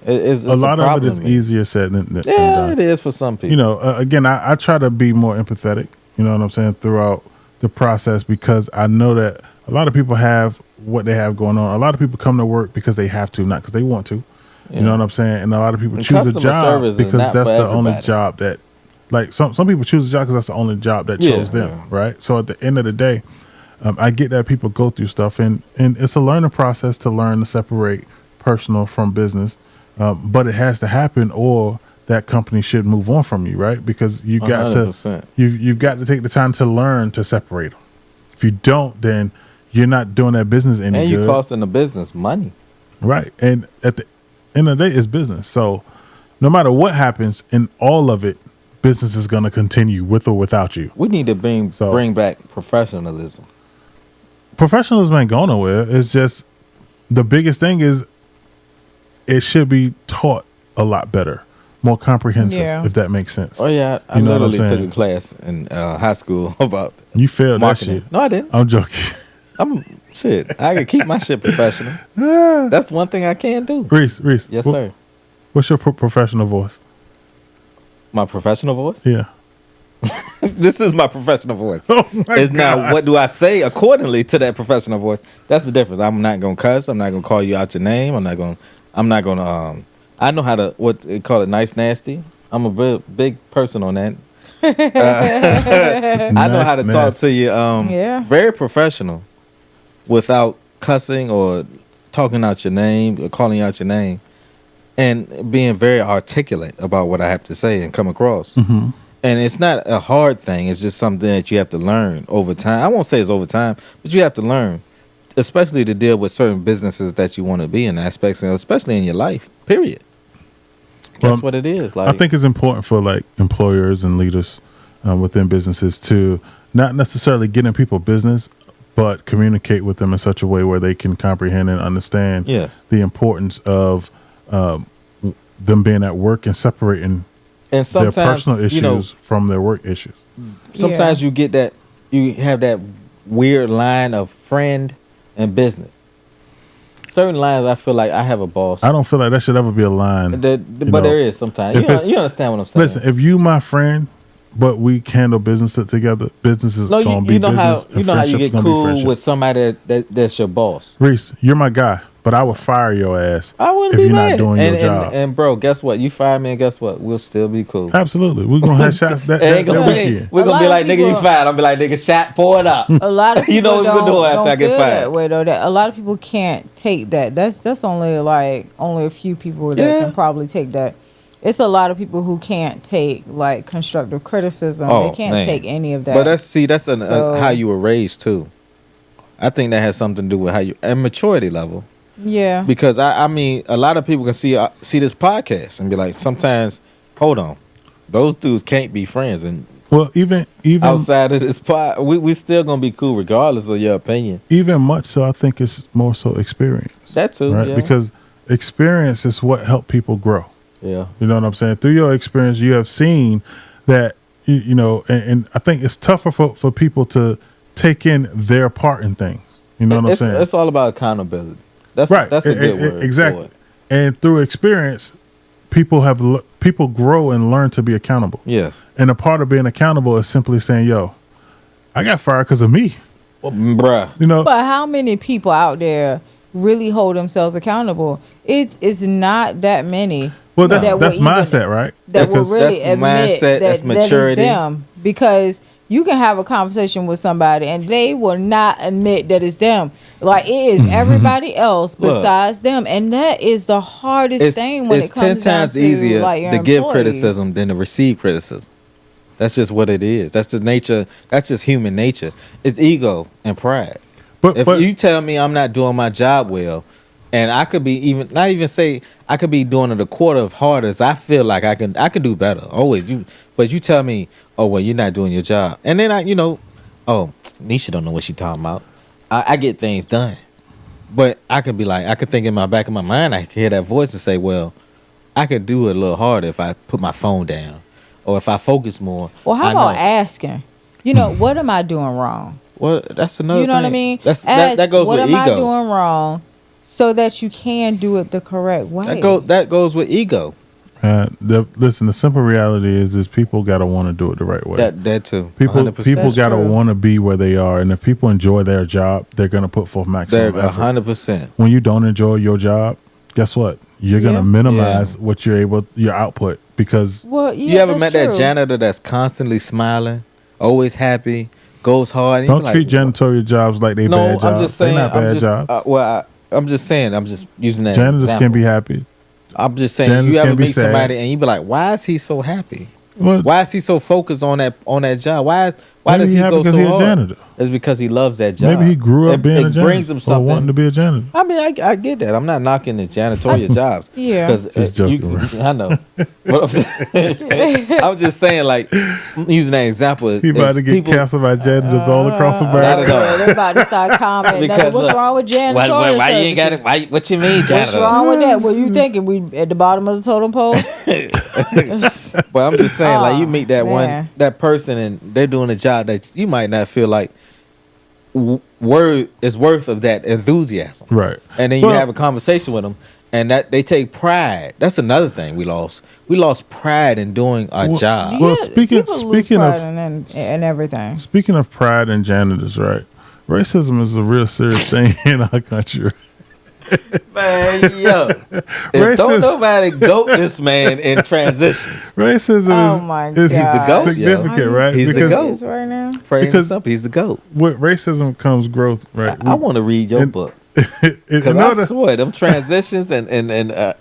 it's a lot of it problem, is man. easier said than Yeah, done. it is for some people. You know, again, I try to be more empathetic, you know what I'm saying, throughout the process because I know that a lot of people have what they have going on. A lot of people come to work because they have to, not because they want to. You know what I'm saying? And a lot of people And choose a customer job service is because not that's for the only everybody. job that, like, some people choose a job because that's the only job that Yeah, chose them, yeah. right? So at the end of the day, I get that people go through stuff, and it's a learning process to learn to separate personal from business, but it has to happen, or that company should move on from you, right? Because you got 100%. to you've got to take the time to learn to separate them. If you don't, then you're not doing that business any And good. you costing the business money. Right. And at the end of the day, it's business. So no matter what happens in all of it, business is going to continue with or without you. We need to bring back professionalism. Professionalism ain't going nowhere. It's just the biggest thing is it should be taught a lot better, more comprehensive, if that makes sense. Oh, yeah. I You know what I'm literally took saying? a class in high school about You failed marketing. that shit. No, I didn't. I'm joking. Shit. I can keep my shit professional. That's one thing I can do. Reese. Yes, sir. What's your professional voice? My professional voice? Yeah. This is my professional voice. Oh my It's now gosh. what do I say accordingly to that professional voice? That's the difference. I'm not gonna cuss. I'm not gonna call you out your name. I'm not gonna I know how to what they call it, nice nasty. I'm a big person on that. I know how to talk to you very professional without cussing or talking out your name or calling out your name, and being very articulate about what I have to say and come across. Mm-hmm. And it's not a hard thing. It's just something that you have to learn over time. I won't say it's over time, but you have to learn, especially to deal with certain businesses that you want to be in aspects, and especially in your life, period. That's what it is. Like, I think it's important for like employers and leaders within businesses to not necessarily get in people's business, but communicate with them in such a way where they can comprehend and understand the importance of them being at work and separating and their sometimes, personal issues from their work issues. Sometimes you get that, you have that weird line of friend and business. Certain lines, I feel like I have a boss. I don't feel like that should ever be a line. But there is sometimes. You understand what I'm saying? Listen, if you my friend, but we handle business together, business is going to be business. You know how you get cool with somebody that's your boss. Reese, you're my guy, but I would fire your ass if you're not doing your job. And bro, guess what? You fire me, and guess what? We'll still be cool. Absolutely, we're gonna have shots that weekend. We're gonna be like, nigga, you fired. I'll be like, nigga, shot, pour it up. A lot of people you know what we're doing after I get fired. That way, though. That a lot of people can't take that. That's only a few people that can probably take that. It's a lot of people who can't take like constructive criticism. They can't take any of that. But that's how you were raised too. I think that has something to do with how you and maturity level. Yeah. Because I mean, a lot of people can see this podcast and be like, sometimes, hold on, those dudes can't be friends. And well, even outside of this pod, we still gonna be cool regardless of your opinion. Even much so, I think it's more so experience. That too, right? yeah. Because experience is what help people grow. Yeah. You know what I'm saying? Through your experience, you have seen that, you know, and I think it's tougher for people to take in their part in things. You know what I'm saying? It's all about accountability. That's right. That's a good word. Exactly. And through experience, people grow and learn to be accountable. Yes. And a part of being accountable is simply saying, yo, I got fired because of me. Well, bruh. You know? But how many people out there really hold themselves accountable? It's not that many. Well, that's mindset, right? That will really that's admit mindset, that's maturity. That is them. Because you can have a conversation with somebody and they will not admit that it's them. Like, it is everybody else besides them. And that is the hardest thing when it comes down to it's 10 times easier like, to give criticism than to receive criticism. That's just what it is. That's just nature. That's just human nature. It's ego and pride. But if you tell me I'm not doing my job well, and I could be I could be doing it a quarter of harder as I feel like I can do better. Always. But you tell me, oh, well, you're not doing your job. And then Nisha don't know what she talking about. I get things done. But I could be like, I could think in my back of my mind, I could hear that voice and say, well, I could do it a little harder if I put my phone down or if I focus more. Well, how about asking, what am I doing wrong? Well, that's another thing. You know what I mean? That goes with ego. What am I doing wrong so that you can do it the correct way? That goes with ego. Listen, the simple reality is people gotta want to do it the right way. That too. 100%. People gotta want to be where they are, and if people enjoy their job, they're gonna put forth maximum effort. 100%. When you don't enjoy your job, guess what? You're gonna minimize what your output because. Well, you ever met that janitor that's constantly smiling, always happy, goes hard. And Don't you be treat janitorial jobs like they bad jobs. I'm just saying. They're not bad jobs. I'm just saying. I'm just using that. Janitors example. can be happy. I'm just saying. Janitors You ever can be meet sad. somebody and you be like, "Why is he so happy? Well, Why is he so focused on that job? Why maybe does he happy go because so he a hard? janitor. It's because he loves that job. Maybe he grew up being a janitor. It brings him or something. wanting to be a janitor. I mean, I get that. I'm not knocking the janitorial jobs. Yeah. Just joking, right? I know. But I'm just saying, like, using that example. He about to get canceled by janitors all across Not America. at all. They're about to start commenting. Because What's look, wrong with janitorial why you ain't got it? services? What you mean, janitor? What's wrong with that? What you thinking? We at the bottom of the totem pole? But I'm just saying, like, you meet that man. that person, and they're doing a job that you might not feel like word is worth of that enthusiasm. Right. And then you have a conversation with them, and that they take pride. That's another thing we lost. We lost pride in doing our job. Well, speaking of and everything. Speaking of pride in janitors, right? Racism is a real serious thing in our country. Man, yo. Don't nobody goat this man in transitions. Racism is the goat, significant, yo. right? He's the goat. Right now. Because he's the goat. With racism comes growth, right? I want to read your book. Because I swear, them transitions and like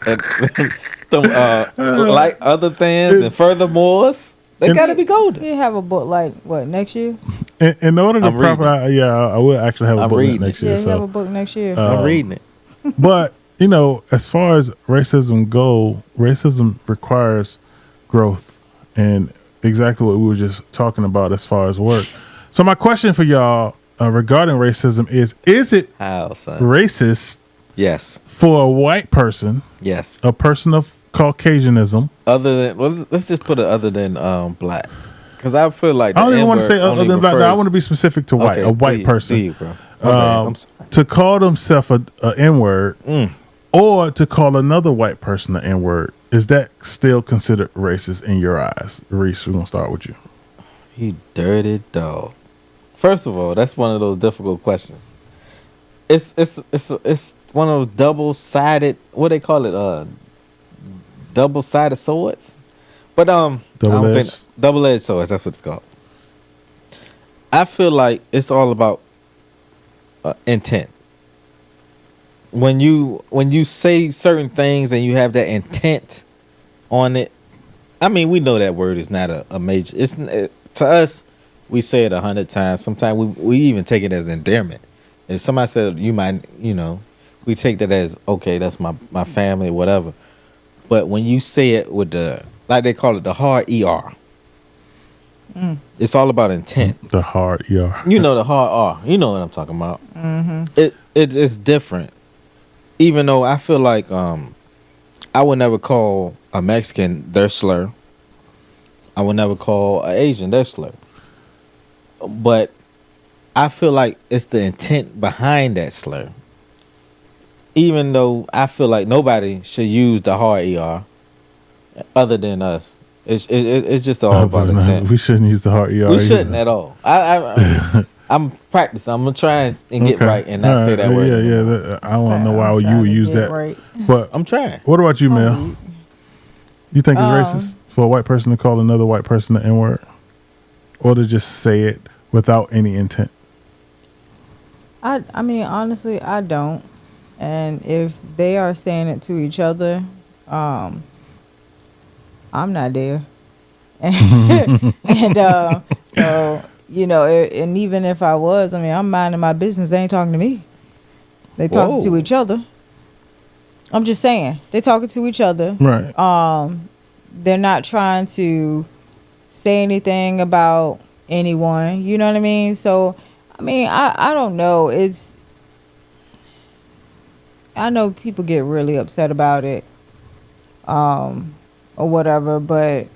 other things and furthermores, they got to be golden. You have a book like what next year? In order to I will actually have a book next year. Yeah, you have a book next year. I'm reading it. But as far as racism racism requires growth, and exactly what we were just talking about as far as work. So my question for y'all regarding racism is it racist? Yes. For a white person? Yes. A person of Caucasianism? Other than let's just put it other than black, because I feel like I don't even want to say other than black. No, I want to be specific to white. Okay, a white person. bro. To call themselves a N-word or to call another white person an N-word, is that still considered racist in your eyes? Reese, we're going to start with you. You dirty dog. First of all, that's one of those difficult questions. It's one of those double-sided, what they call it, double-sided swords? But double-edged swords, that's what it's called. I feel like it's all about intent. When you say certain things and you have that intent on it, I mean, we know that word is not a major. To us, we say it 100 times. Sometimes we even take it as endearment. If somebody said you might, we take that as okay, that's my family, whatever. But when you say it with like they call it the hard ER. It's all about intent. The hard ER. The hard R. You know what I'm talking about. Mm-hmm. It's different. Even though I feel like I would never call a Mexican their slur. I would never call an Asian their slur. But I feel like it's the intent behind that slur. Even though I feel like nobody should use the hard ER other than us. It's just all about intent. We shouldn't use the hard ER. We shouldn't at all. I'm practicing. I'm gonna try and get right and not say that word. Yeah. I don't know why you would use that. Right. But I'm trying. What about you, Mel? You think it's racist for a white person to call another white person the N-word, or to just say it without any intent? I mean, honestly, I don't. And if they are saying it to each other, I'm not there. And so, and even if I was, I mean, I'm minding my business. They ain't talking to me. They talking to each other. I'm just saying. They talking to each other. Right. They're not trying to say anything about anyone. You know what I mean? So, I mean, I don't know. I know people get really upset about it. Or whatever, but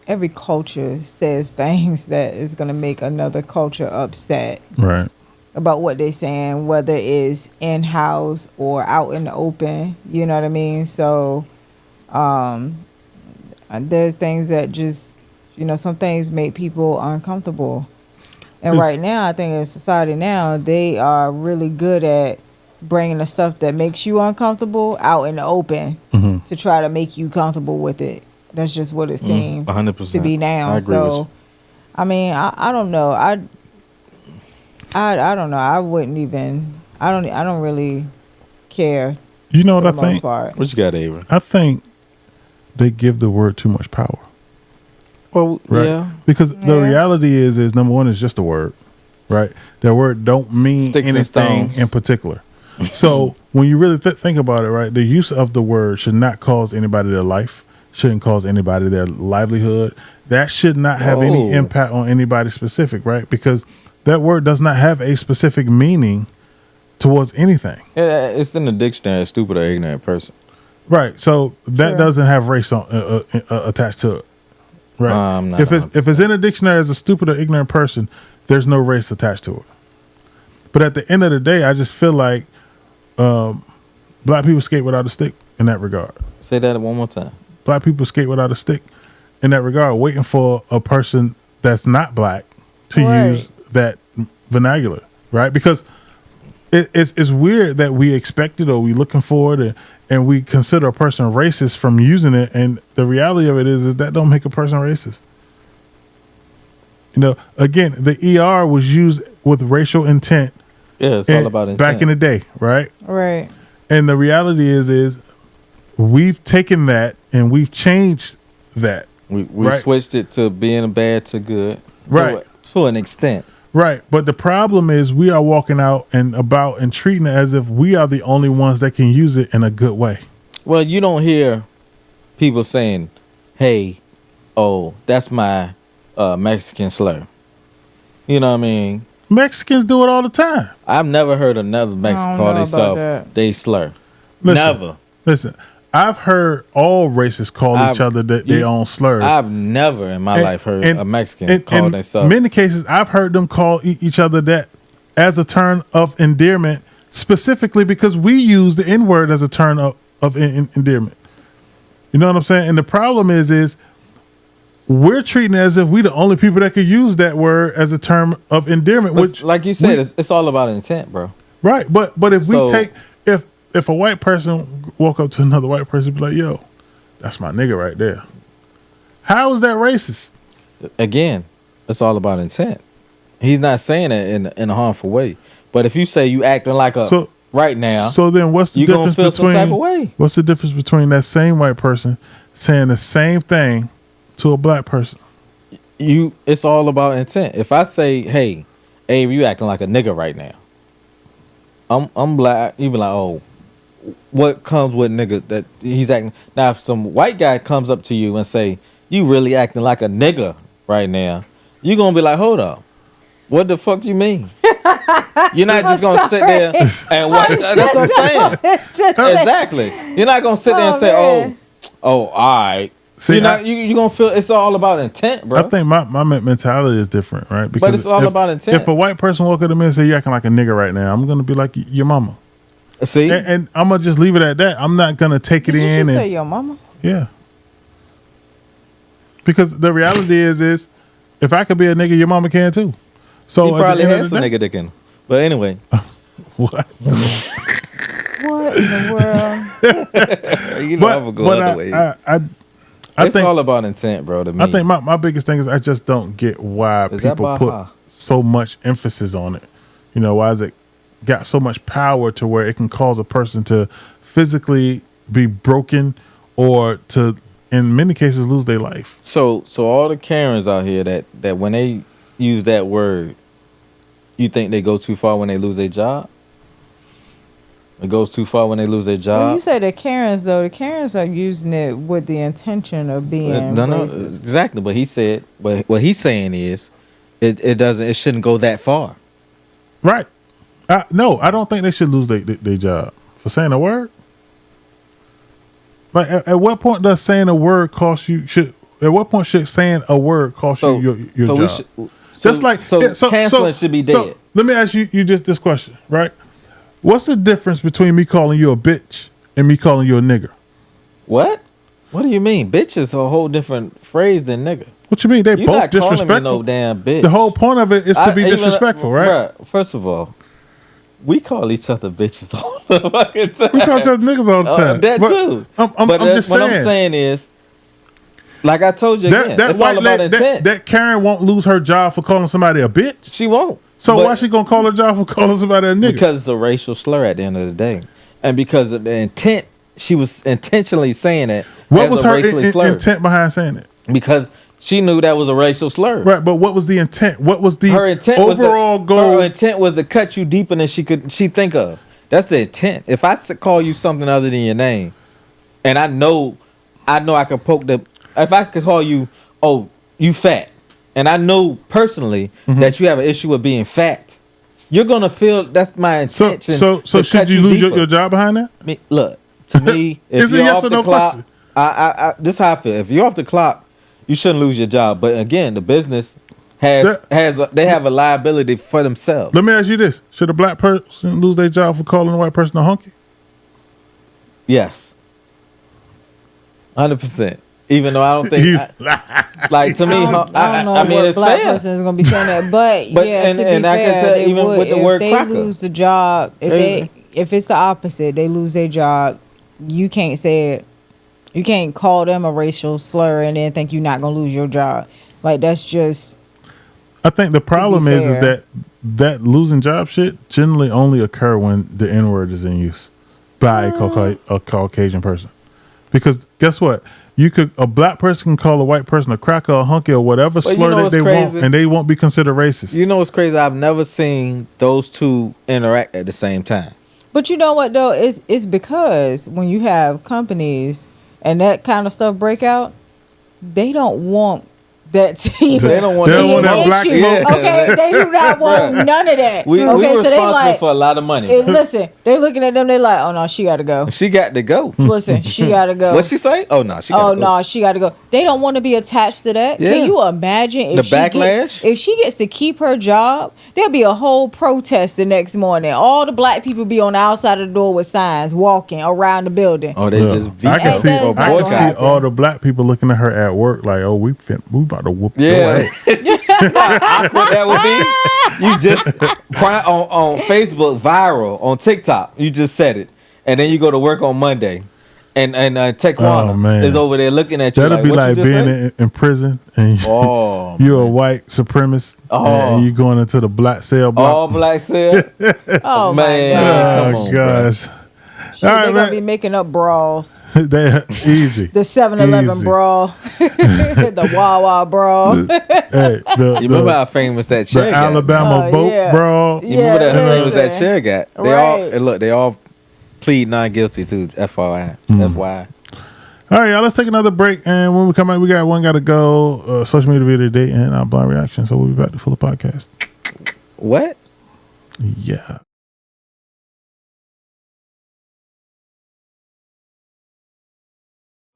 every culture says things that is going to make another culture upset. Right. About what they're saying, whether it's in-house or out in the open. You know what I mean? So, there's things that just, some things make people uncomfortable. And right now, I think in society now, they are really good at bringing the stuff that makes you uncomfortable out in the open to try to make you comfortable with it. That's just what it seems 100% to be now. I agree with you. I mean, I don't know. I don't know. I wouldn't even. I don't really care. You know what I for the most think? part. What you got, Avery? I think they give the word too much power. Well, Right? yeah. Because the reality is number one is just a word, right? That word don't mean Sticks and anything stones. in particular. So when you really think about it, right, the use of the word should not cause anybody their life, shouldn't cause anybody their livelihood. That should not have any Whoa. impact on anybody specific, right? Because that word does not have a specific meaning towards anything. Yeah, it's in the dictionary, stupid or ignorant person. Right. So that Sure. doesn't have race on, attached to it. Right. I'm not If it's in a dictionary as a stupid or ignorant person, there's no race attached to it. But at the end of the day, I just feel like black people skate without a stick in that regard. Say that one more time. Black people skate without a stick in that regard, waiting for a person that's not black to Right. use that vernacular, right? Because it's weird that we expect it or we looking for it and we consider a person racist from using it, and the reality of it is that don't make a person racist. You know, again, the ER was used with racial intent. Yeah, it's all about intent. Back in the day, right? Right. And the reality is we've taken that and we've changed that. We Right. switched it to being bad to good. Right. To an extent. Right. But the problem is we are walking out and about and treating it as if we are the only ones that can use it in a good way. Well, you don't hear people saying, hey, oh, that's my Mexican slur. You know what I mean? Mexicans do it all the time. I've never heard another Mexican I don't call know about themselves that. they slur. Listen, Never. Listen, I've heard all races call each other their own slurs. I've never in my life heard a Mexican and call in themselves. many cases, I've heard them call each other that as a term of endearment, specifically because we use the N word as a term of endearment. You know what I'm saying? And the problem is we're treating it as if we the only people that could use that word as a term of endearment. Which, like you said, it's all about intent, bro. right? But if we So- take if a white person walk up to another white person and be like, "Yo, that's my nigga right there," how is that racist? Again, it's all about intent. He's not saying it in a harmful way. But if you say you acting like a right now, So then, what's the you gonna difference feel some between type of way. what's the difference between that same white person saying the same thing to a black person? It's all about intent. If I say, hey, Avery, you acting like a nigga right now. I'm black. You be like, oh, what comes with nigga that he's acting? Now, if some white guy comes up to you and say, you really acting like a nigga right now, you gonna be like, hold up, what the fuck you mean? You're not just gonna sit there and watch. That's what I'm saying. Exactly. You're not gonna sit there and say, man. oh, all right. See, You're gonna feel it's all about intent, bro. I think my mentality is different, right? But it's all about intent. If a white person walk up to me and say, "You acting like a nigga right now," I'm gonna be like, "Your mama." See, And I'm gonna just leave it at that. I'm not gonna take it Did you in just and say your mama? yeah. Because the reality is if I could be a nigga, your mama can too. So he at the probably end of has the some day- nigga dick in him. But anyway, What? What in the world? you know I'm gonna go other way. I It's think all about intent, bro. To me, I think my biggest thing is I just don't get why Is that people Baja? put so much emphasis on it. You know, why is it got so much power to where it can cause a person to physically be broken or to, in many cases, lose their life. So all the Karens out here that when they use that word, you think they go too far when they lose their job? It goes too far when they lose their When job. you say the Karens, though, the Karens are using it with the intention of being No, racist. exactly. But he said, but what he's saying is, it shouldn't go that far. Right. No, I don't think they should lose their job for saying a word. Like, at what point does saying a word cost you? At what point should saying a word cost you your so job? we should, Just like canceling should be dead. So let me ask you just this question, right? What's the difference between me calling you a bitch and me calling you a nigger? What? What do you mean? Bitch is a whole different phrase than nigga. What you mean? They You're both not calling me disrespectful. no damn bitch. The whole point of it is to be Even- disrespectful, right? Bruh, first of all, we call each other bitches all the fucking time. We call each other niggas all the time. That But too. I'm But just what saying. I'm saying is, Like I told you again, it's all about intent. That Karen won't lose her job for calling somebody a bitch. She won't. So why she gonna call her job for calling somebody a nigga? Because it's a racial slur at the end of the day, and because of the intent, she was intentionally saying it. What was her intent behind saying it? Because she knew that was a racial slur. Right, but what was the intent? What was the her intent overall goal? Her intent was to cut you deeper than she think of. That's the intent. If I call you something other than your name, and I know I can poke the. If I could call you, oh, you fat, and I know personally that you have an issue with being fat, you're gonna feel that's my intention. So should you lose your job behind that? Look, to me, if you're off the clock, this is how I feel. If you're off the clock, you shouldn't lose your job. But again, the business they have a liability for themselves. Let me ask you this: should a black person lose their job for calling a white person a honky? Yes, 100%. Even though I don't think, like to me, I don't know it's black fair. person is going to be saying that, but yeah, to be and I can fair, tell they even would, with the if word they cracker. lose the job, if it's the opposite, they lose their job. You can't say it. You can't call them a racial slur and then think you're not going to lose your job. Like that's just. I think the problem is that losing job shit generally only occur when the N word is in use by a Caucasian person, because guess what? A black person can call a white person a cracker, a hunky, or whatever slur that they want, and they won't be considered racist. You know what's crazy? I've never seen those two interact at the same time. But you know what though? It's because when you have companies and that kind of stuff break out, they don't want that team. They don't want that black smoke. Yeah. Okay, they do not want none of that. We responsible for a lot of money. Listen, they looking at them. They like, oh no, she got to go. She got to go. Listen, she got to go. What'd she say? Oh no, she got to go. Oh no, she got to go. They don't want to be attached to that. Yeah. Can you imagine the backlash? If she gets to keep her job, there'll be a whole protest the next morning. All the black people be on the outside of the door with signs, walking around the building. Oh, they just I can see all the black people looking at her at work like, oh, we about to whoop your ass. How awkward that would be. You just on Facebook viral, on TikTok, you just said it, and then you go to work on Monday, and Taekwondo is over there looking at you. That'd be like being in prison and you're a white supremacist and you going into the black cell block. All black cell. Oh man, oh gosh. They're going to be making up brawls. They easy. The 7-Eleven brawl. The Wawa brawl. You remember how famous that chair got? The Alabama boat brawl. You remember how famous that chair got? They all plead not guilty to FYI. FYI. All right, y'all, let's take another break. And when we come back, we got one got to go. Social media video today and our blind reaction. So we'll be back to Fuller Podcast. What? Yeah.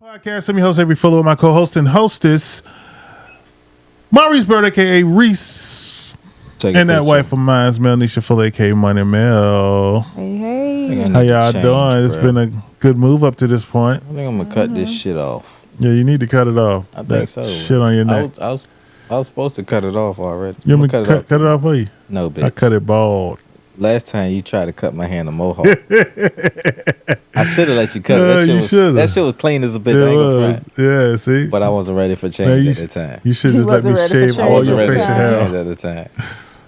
Podcast. I'm your host, Avery Fuller, with my co-host and hostess, Maurice Bird, aka Reese, and that wife of mine, Melnisha Fuller, aka Money Mel. Hey. How y'all doing? It's been a good move up to this point. I think I'm gonna cut this shit off. Yeah, you need to cut it off. I think so. Shit on your neck. I was supposed to cut it off already. You want me to cut it off for you? No, bitch. I cut it bald. Last time you tried to cut my hand a mohawk. I should have let you cut it. That shit was clean as a bitch. I ain't gonna front. Yeah, see? But I wasn't ready for change at the time. You should just let me shave all your facial hair. Change at the time.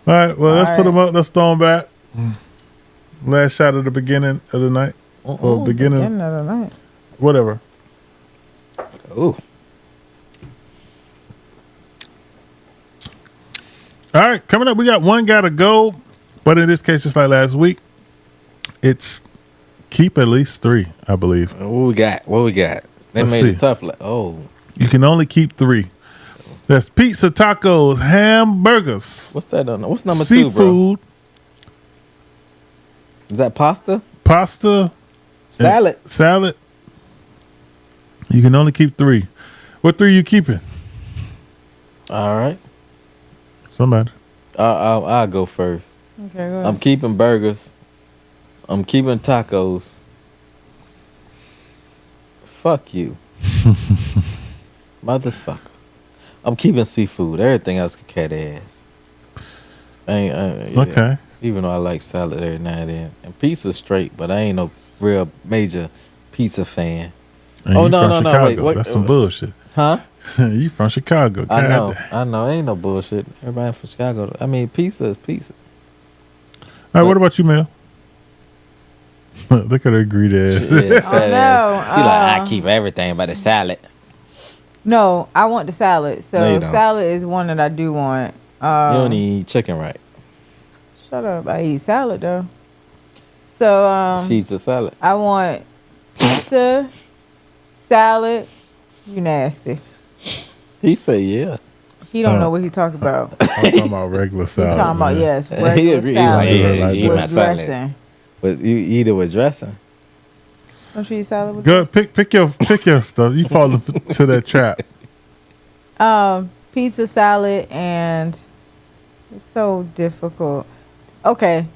All right, well, let's put them up. Let's throw them back. Last shot at the beginning of the night. Or beginning of the night. Whatever. Ooh. All right, coming up, we got one got to go. But in this case, just like last week, it's keep at least 3, I believe. What we got? They made it tough. You can only keep 3. That's pizza, tacos, hamburgers. What's that? What's number 2, bro? Seafood. Is that pasta? Pasta. Salad. You can only keep 3. What 3 you keeping? All right. Somebody. I'll go first. Okay, go ahead. I'm keeping burgers. I'm keeping tacos. Fuck you. Motherfucker. I'm keeping seafood. Everything else can cat ass. Okay. Even though I like salad every now and then. And pizza's straight, but I ain't no real major pizza fan. And no. Chicago. Wait, that's some bullshit. Huh? You from Chicago? I God know. I know. Ain't no bullshit. Everybody from Chicago. I mean, pizza is pizza. All right, what about you, Mel? Look at her greedy ass. Yeah, fat no. ass. She like, I keep everything but the salad. No, I want the salad. No, So you don't. salad is one that I do want. You don't eat chicken, right? Shut up. I eat salad though. So She eats a salad. I want pizza, salad. You nasty. He say yeah. He don't know what he talking about. I'm talking about regular He salad. talking about man. yes, He regular agree. salad He like, yeah, you eat my with salad. dressing. But you eat it with dressing. Don't you eat salad with Good. Pick your stuff. You fall into that trap. dressing? Pizza, salad, and it's so difficult. Okay,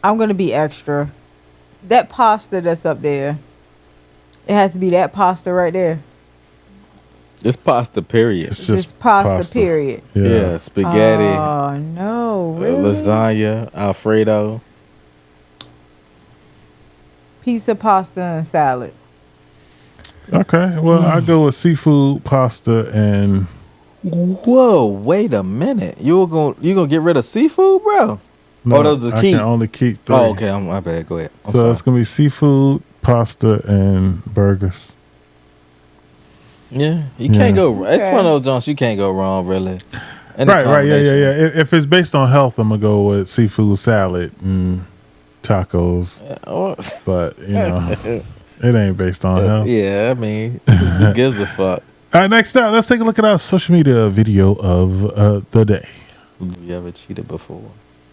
I'm gonna be extra. That pasta that's up there, it has to be that pasta right there. It's pasta, period. It's Just pasta, period. Yeah, spaghetti, Oh no, really? lasagna, Alfredo. Pizza, pasta, and salad. Okay. Well, I go with seafood, pasta, and Whoa, wait a minute. You gonna get rid of seafood, bro? Oh, those are I key. can only keep 3. Oh, okay. My bad. Go ahead. I'm So sorry. it's gonna be seafood, pasta, and burgers. Yeah, you can't Yeah. go. It's Okay. one of those joints you can't go wrong, really. Any Right. Yeah. combination. If it's based on health, I'm gonna go with seafood, salad, and tacos. Or- But you know, it ain't based on health. yeah, I mean, who gives a fuck? All right. Next up, let's take a look at our social media video of the day. You ever cheated before?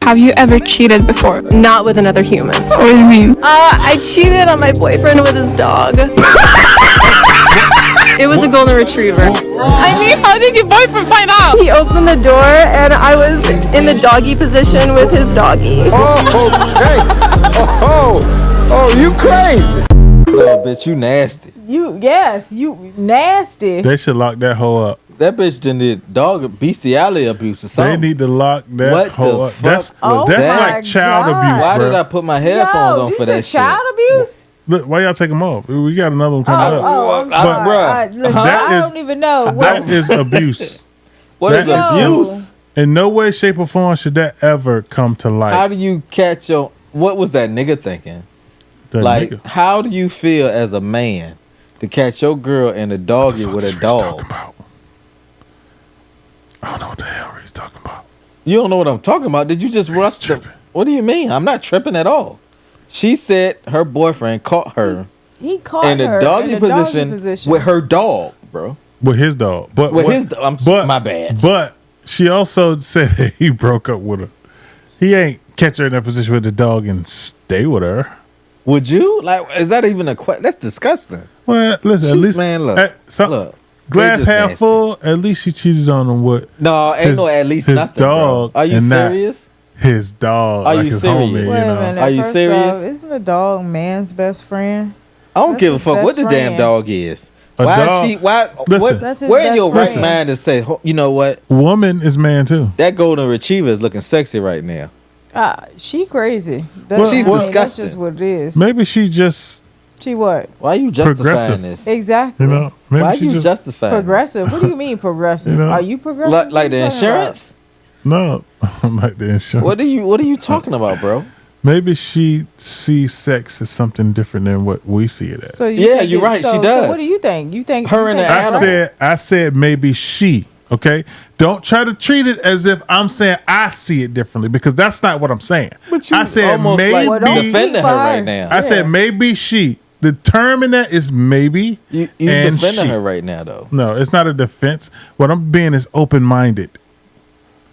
Have you ever cheated before? Not with another human. What do you mean? I cheated on my boyfriend with his dog. It was a golden retriever. I mean, how did your boyfriend find out? He opened the door and I was in the doggy position with his doggy. Oh, you crazy. No, bitch, you nasty. You nasty. They should lock that hoe up. That bitch done did dog bestiality abuse or They something. need to lock that What hoe the up. fuck That's was that's that? like child God. abuse, Why bro. did I put my headphones on Yo, for this that is shit? child abuse. Look, why y'all take them off? We got another one coming up. I'm But- sorry. bruh, Listen, that I is- don't even know. That is abuse. What is that- abuse? In no way, shape, or form should that ever come to light. How do you catch your? What was that nigga thinking? That Like, nigga. how do you feel as a man to catch your girl and a What doggy the fuck with is a Rich dog? talking about? I don't know what the hell he's talking about. You don't know what I'm talking about. Did you just rush the? tripping. What do you mean? I'm not tripping at all. She said her boyfriend caught her He caught in her the doggy in the position, with her dog, bro. With his dog, but With what- his dog. My bad. But she also said that he broke up with her. He ain't catch her in that position with the dog and stay with her. Would you like? Is that even a question? That's disgusting. Well, listen, at She- least man, look, look, they glass just half nasty. full. At least she cheated on him with No, ain't his- no at least his nothing. dog Bro. Are you and not serious? his dog. Are like you his serious? homie, Wait you a know. minute. Are you First serious? off, isn't a dog man's best friend? I don't That's give a his fuck what best the damn friend. dog is. A Why dog- is she? Why? Listen. What, That's his where in best your right friend. mind to say, you know what? Woman is man too. That golden retriever is looking sexy right now. She crazy. Well, she's That's disgusting. just what it is. Maybe she just, She what? Why are you justifying Progressive. this? Exactly. you know, maybe Why are she you just justifying this? Progressive. What do you mean progressive? You know? Are you progressive? Like, What like the you talking about? insurance? no, like the insurance. What are you talking about, bro? Maybe she sees sex as something different than what we see it as. So you Yeah, think you're it- right, she So does. what do you think? You think Her you and think the that's animal. right? I said maybe she. Okay, don't try to treat it as if I'm saying I see it differently because that's not what I'm saying. But you I said almost maybe. like Well, don't defending speak her for right her. now. I said maybe she. The term in that is maybe. You and defending she. her right now, though. No, it's not a defense. What I'm being is open minded.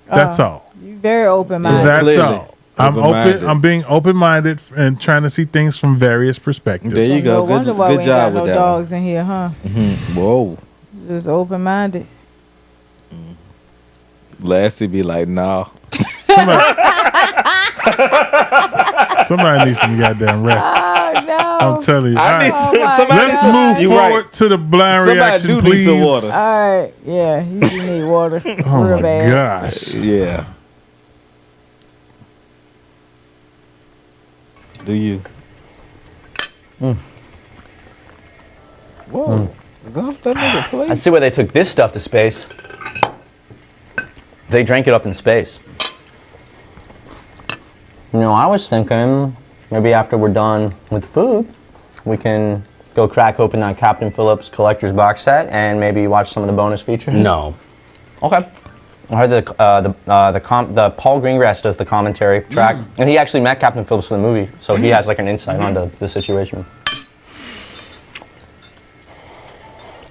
That's all. You very open minded. That's clearly. all. I'm Open-minded. open. I'm being open minded and trying to see things from various perspectives. There you go. No wonder Good, why good we job ain't got with no that. dogs in here, huh? Whoa. Just open minded. Lassie be like, nah. Somebody needs some goddamn rest. Oh no! I'm telling you. I All need right. my somebody. Let's God. move You forward right. to the blind Somebody reaction, do need please. some water. All right, yeah, you do need water. Oh Real my bad. gosh. Yeah. Do you? Whoa. I see where they took this stuff to space. They drank it up in space. You know, I was thinking maybe after we're done with food, we can go crack open that Captain Phillips collector's box set and maybe watch some of the bonus features. No. Okay. I heard the Paul Greengrass does the commentary track, and he actually met Captain Phillips for the movie, so he has like an insight onto the situation.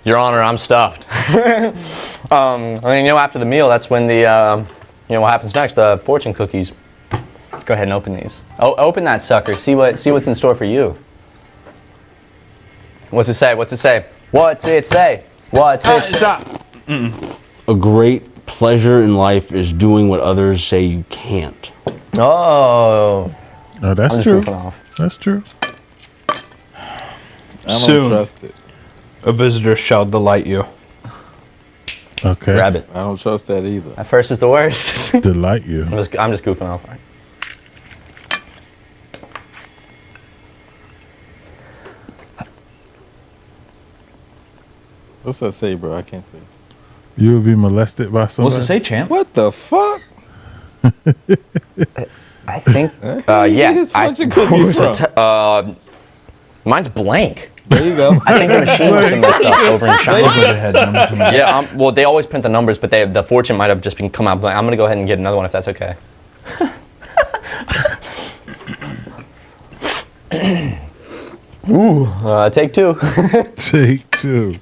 Your Honor, I'm stuffed. I mean, you know, after the meal, that's when the, you know, what happens next? The fortune cookies. Let's go ahead and open these. Oh, open that sucker. See what's in store for you. What's it say? What's it say? What's it say? What's it say? Stop. A great pleasure in life is doing what others say you can't. Oh. Oh, that's true. That's true. I don't trust it. A visitor shall delight you. Okay. Grab it. I don't trust that either. At first is the worst. Delight you. I'm just goofing off. Right? What's that say, bro? I can't see. You would be molested by somebody? What's it say, champ? What the fuck? I think, yeah. Mine's blank. There you go. I think the machine must have messed up over in China. Yeah. Yeah, well, they always print the numbers, but the fortune might have just been come out blank. I'm going to go ahead and get another one if that's okay. Ooh, take two. Take two.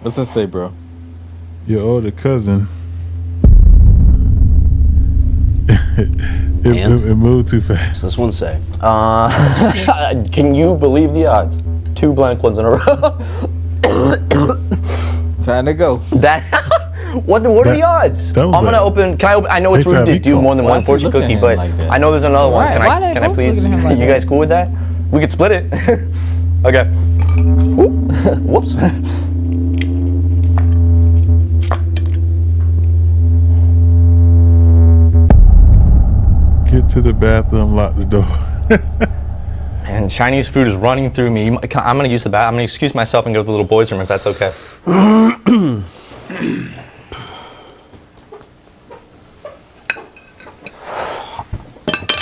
What's that say, bro? Your older cousin. It moved too fast. What's this one say? Can you believe the odds? 2 blank ones in a row. Time to go. What are the odds? I'm gonna open. I know it's rude to do more than one fortune cookie, but I know there's another one. Can I please? You guys cool with that? We could split it. Okay. Whoops. Get to the bathroom, lock the door. And Chinese food is running through me. I'm gonna use the bathroom. I'm gonna excuse myself and go to the little boys' room if that's okay.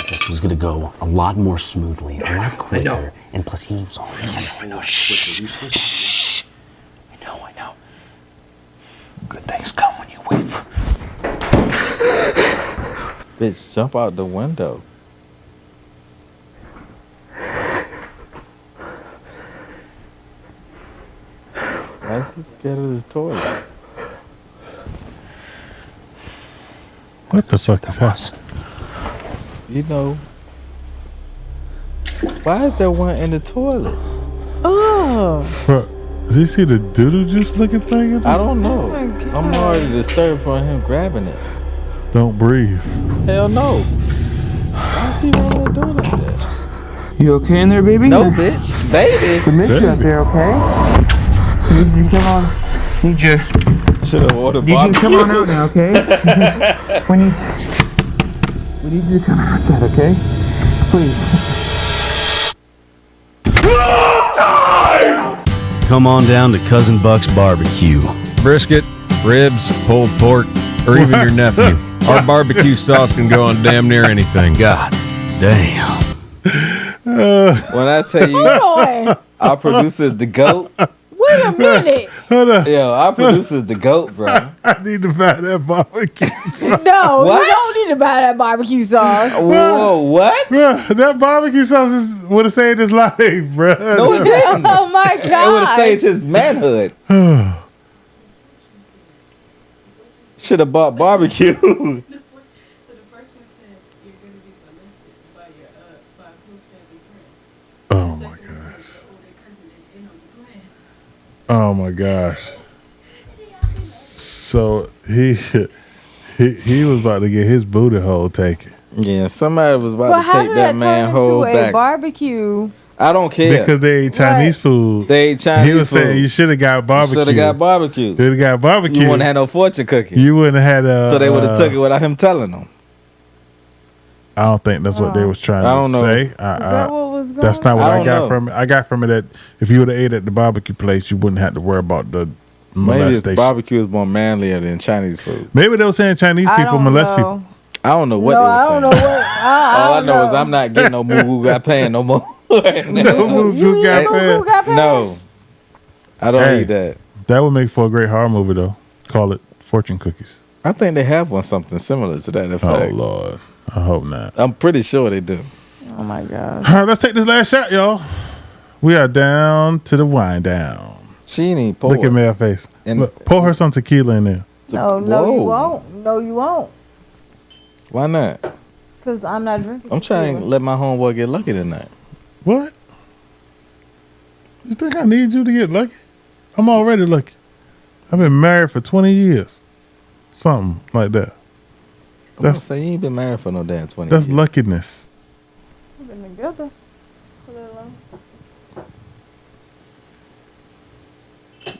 This was gonna go a lot more smoothly, a lot quicker, and plus he was on this. I know. Shh. I know. Good things come when you wait for. Bitch, jump out the window. Why is he scared of the toilet? What the fuck is that? You know. Why is there one in the toilet? Oh. Bro, did you see the doodle juice looking thing? I don't know. Oh my God. I'm already disturbed from him grabbing it. Don't breathe. Hell no. Why is he rolling the door like that? You okay in there, baby? No, bitch. Baby. The miss you out there, okay? Need you come on. Need you. Should have ordered Need you barbecue. to come on out now, okay? we need you to come out, okay? Please. Come on down to Cousin Buck's Barbecue. Brisket, ribs, pulled pork, or even your nephew. Our barbecue sauce can go on damn near anything. God damn. When I tell you, our producer's the GOAT. Wait a minute. Hold on. Yo, our producer's the GOAT, bro. I need to buy that barbecue sauce. No, What? you don't need to buy that barbecue sauce. Whoa, what? Bro, that barbecue sauce would have saved his life, bro. No, it didn't. Oh my It would have God. saved his manhood. Should have bought barbecue. So the first one said you're going to be molested by your by a close family friend. Oh my gosh. Oh my gosh. So he was about to get his booty hole taken. Yeah, somebody was about Well, to how take did that that man turn into whole a back. barbecue? I don't care. Because they ate Chinese food. They ate Chinese He was food. saying you should have got barbecue. Should have got barbecue. Should have got barbecue. You wouldn't have had no fortune cookie. You wouldn't have had So they would have took it without him telling them. I don't think that's what they was trying I don't to know. say. Is that what was was going That's not what I got know. from it. I got from it that if you would have ate at the barbecue place, you wouldn't have to worry about the Maybe it's molestation. barbecue is more manlier than Chinese food. Maybe they were saying Chinese I people don't molest know. people. I don't know what No, they were I saying. don't know what. All I know is I'm not getting no moo got paying no more. No Mugu got fed. No, I don't eat that. That would make for a great horror movie, though. Call it Fortune Cookies. I think they have one something similar to that effect. Oh, Lord. I hope not. I'm pretty sure they do. Oh, my God. All right, let's take this last shot, y'all. We are down to the wind down. She ain't even pour. Look at me, her face. And- Look, pour her some tequila in there. No, you Whoa. won't. No, you won't. Why not? Because I'm not drinking. I'm trying to let my homeboy get lucky tonight. What? You think I need you to get lucky? I'm already lucky. I've been married for 20 years. Something like that. I'm gonna say you ain't been married for no damn 20 That's years. luckiness. We've been together. For that long.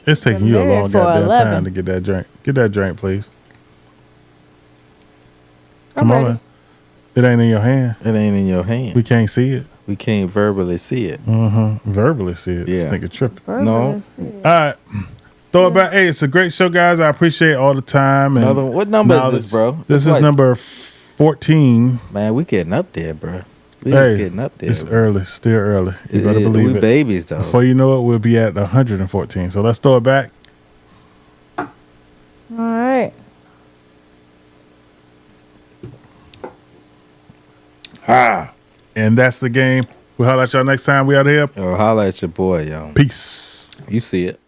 It's taking Been you a married long for goddamn 11. time to get that drink. Get that drink, please. I'm Come on, ready. man. It ain't in your hand. It ain't in your hand. We can't see it. We can't verbally see it. Verbally see it. This Yeah. nigga tripping. No. All right. Throw it back. Hey, it's a great show, guys. I appreciate all the time. And Another, what number is knowledge. this, bro? This It's is like- number 14. Man, we getting up there, bro. We Hey, just getting up there. It's early. Still early. You better Yeah, believe we it. babies, though. Before you know it, we'll be at 114. So let's throw it back. All right. And that's the game. We'll holler at y'all next time. We out here. Yo, holla at your boy, yo. Peace. You see it.